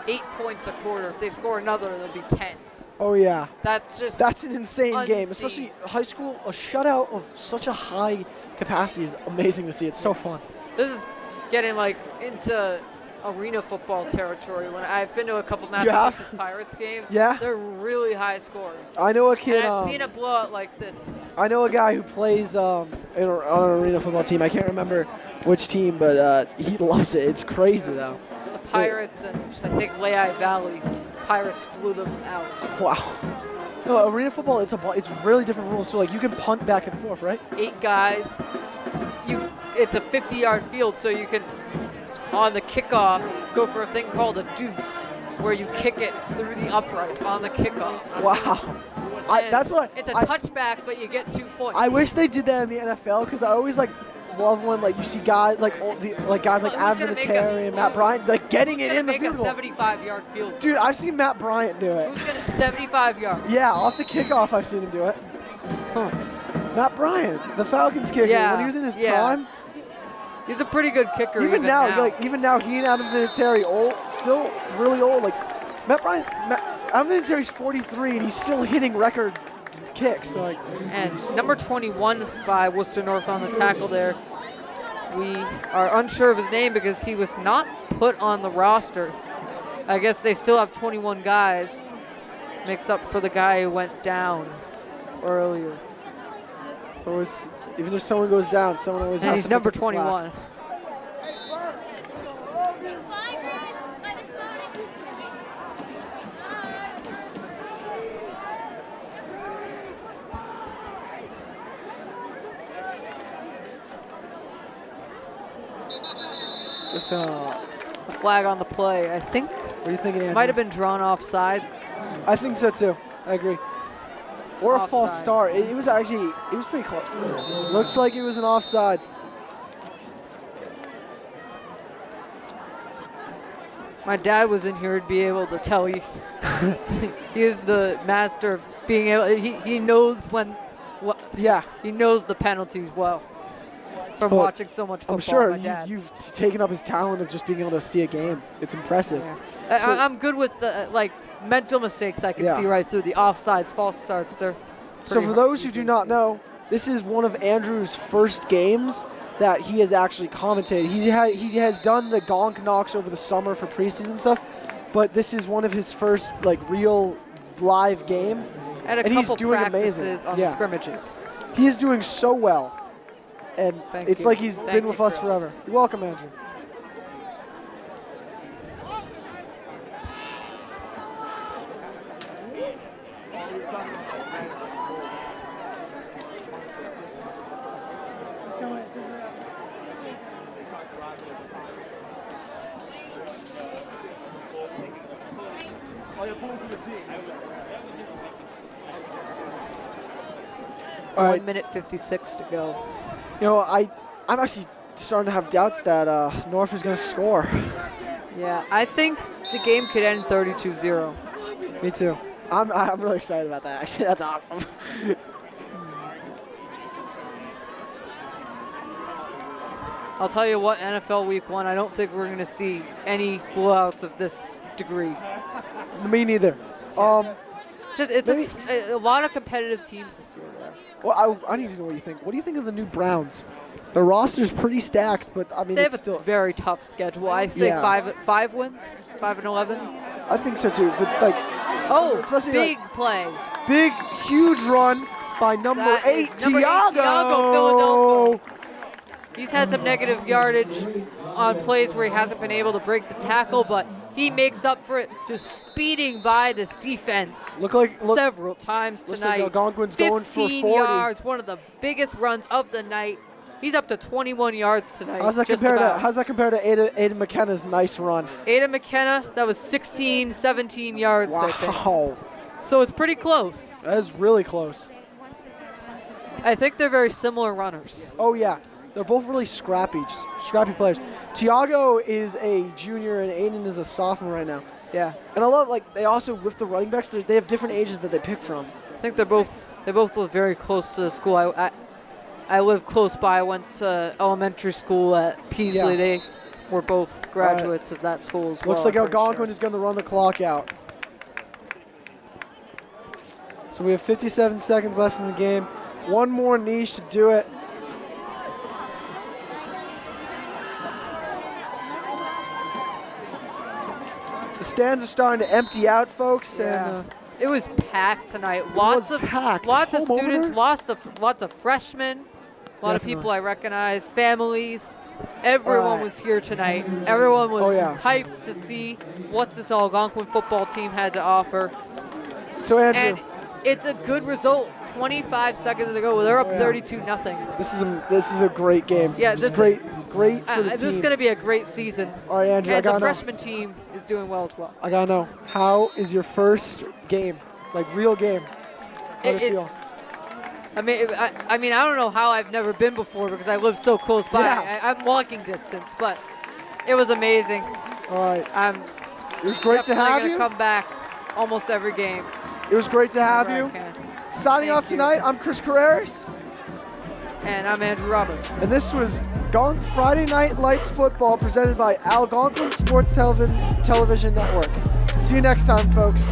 8 points a quarter. If they score another, they'll be 10. Oh yeah. That's an insane game, unseen. especially high school. A shutout of such a high capacity is amazing to see. It's so fun. This is getting like into arena football territory. When I've been to a couple have? Massachusetts Pirates games, Yeah? they're really high scoring. I know a kid. And I've seen it blow out like this. I know a guy who plays on an arena football team. I can't remember which team, but he loves it. It's crazy though. The Pirates and I think Lehigh Valley Pirates blew them out. Wow. No, arena football, it's really different rules. So like you can punt back and forth, right? 8 guys. It's a 50-yard field, so you can, on the kickoff, go for a thing called a deuce, where you kick it through the uprights on the kickoff. Wow. It's a touchback, but you get 2 points. I wish they did that in the NFL because I always love when you see guys guys like Who's Adam gonna make Vinatieri and Matt Bryant getting Who's it in the make a field goal. 75-yard field? Dude, I've seen Matt Bryant do it. Who's gonna 75 yards? Yeah, off the kickoff, I've seen him do it. Huh. Matt Bryant, the Falcons kicker, Yeah, when he was in his yeah. prime. He's a pretty good kicker. Even now, he and Adam Vinatieri, still really old. Adam Vinatieri's 43 and he's still hitting record kicks. So And number 21 by Worcester North on the tackle there. We are unsure of his name because he was not put on the roster. I guess they still have 21 guys. Makes up for the guy who went down earlier. So even if someone goes down, someone always And has he's to number pick up the slack. 21. A flag on the play. I think What are you thinking, Andrew? Might have been drawn off sides. I think so too. I agree. Or a false Offsides. start. It was pretty close. Looks like it was an offsides. My dad was in here to be able to tell you. He is the master of being able. He knows when. Yeah. He knows the penalties well. From Well, watching so much football, I'm sure my dad. you've taken up his talent of just being able to see a game. It's impressive. Yeah. So- I'm good with the mental mistakes. I can Yeah. see right through the offsides, false starts. They're So pretty for those who easy do to not see. know, this is one of Andrew's first games that he has actually commentated. He has done the Gonk Knocks over the summer for preseason stuff, but this is one of his first real live games, and a and he's couple doing practices amazing. on Yeah. the scrimmages. He is doing so well, and Thank it's you. like he's Thank been you, with us Chris. forever. You're welcome, Andrew. All right. 1 minute 56 to go. You know, I'm actually starting to have doubts that North is going to score. Yeah, I think the game could end 32-0. Me too. I'm really excited about that. Actually, that's awesome. I'll tell you what, NFL Week 1, I don't think we're going to see any blowouts of this degree. Me neither. It's Maybe- a lot of competitive teams this year, though. Well, I need to know what you think. What do you think of the new Browns? The roster's pretty stacked, but I mean, They have it's a still. very tough schedule. I say Yeah. five wins, 5-11. I think so too. But Oh, especially, big play. big, huge run by number That is 8, number 8, Tiago. Tiago Philadelphia. He's had some negative yardage on plays where he hasn't been able to break the tackle, but he makes up for it just speeding by this defense Look, several times looks tonight. like Algonquin's going for 15 40. yards, one of the biggest runs of the night. He's up to 21 yards tonight. How's that compare to Aiden McKenna's nice run? Aiden McKenna, that was 16, 17 yards, I think. Wow, So it's pretty close. that is really close. I think they're very similar runners. Oh yeah, they're both really scrappy, just scrappy players. Tiago is a junior and Aiden is a sophomore right now. Yeah. And I love they also with the running backs, they have different ages that they pick from. I think they both live very close to the school. I live close by. I went to elementary school at Peasley. Yeah. They were both graduates of that school as well. Looks like I'm pretty Algonquin sure. is going to run the clock out. So we have 57 seconds left in the game. One more niche to do it. The stands are starting to empty out, folks. Yeah. And It was packed tonight. Lots was of packed. lots of Home students, opener? lots of freshmen, a lot of Definitely. people I recognize, families. Everyone Alright. was here tonight. Everyone was Oh, yeah. hyped to see what this Algonquin football team had to offer. so Andrew, And it's a good result. 25 seconds to go. They're up Oh, yeah. 32-0. this is a great game. Yeah, this is this- great for the This team. is going to be a great season. All right, Andrew, I And the gotta know. freshman team is doing well as well. I gotta know, how is your first game, real game? How'd it feel? I mean, I don't know how I've never been before because I live so close by. Yeah. I'm walking distance, but it was amazing. All right, I'm it was great to definitely have gonna you. come back almost every game. It was great to have whenever you. I can. Signing Thank off you. tonight, I'm Chris Carreras, And I'm Andrew Roberts. and this was Gonk Friday Night Lights Football presented by Algonquin Sports Television Network. See you next time, folks.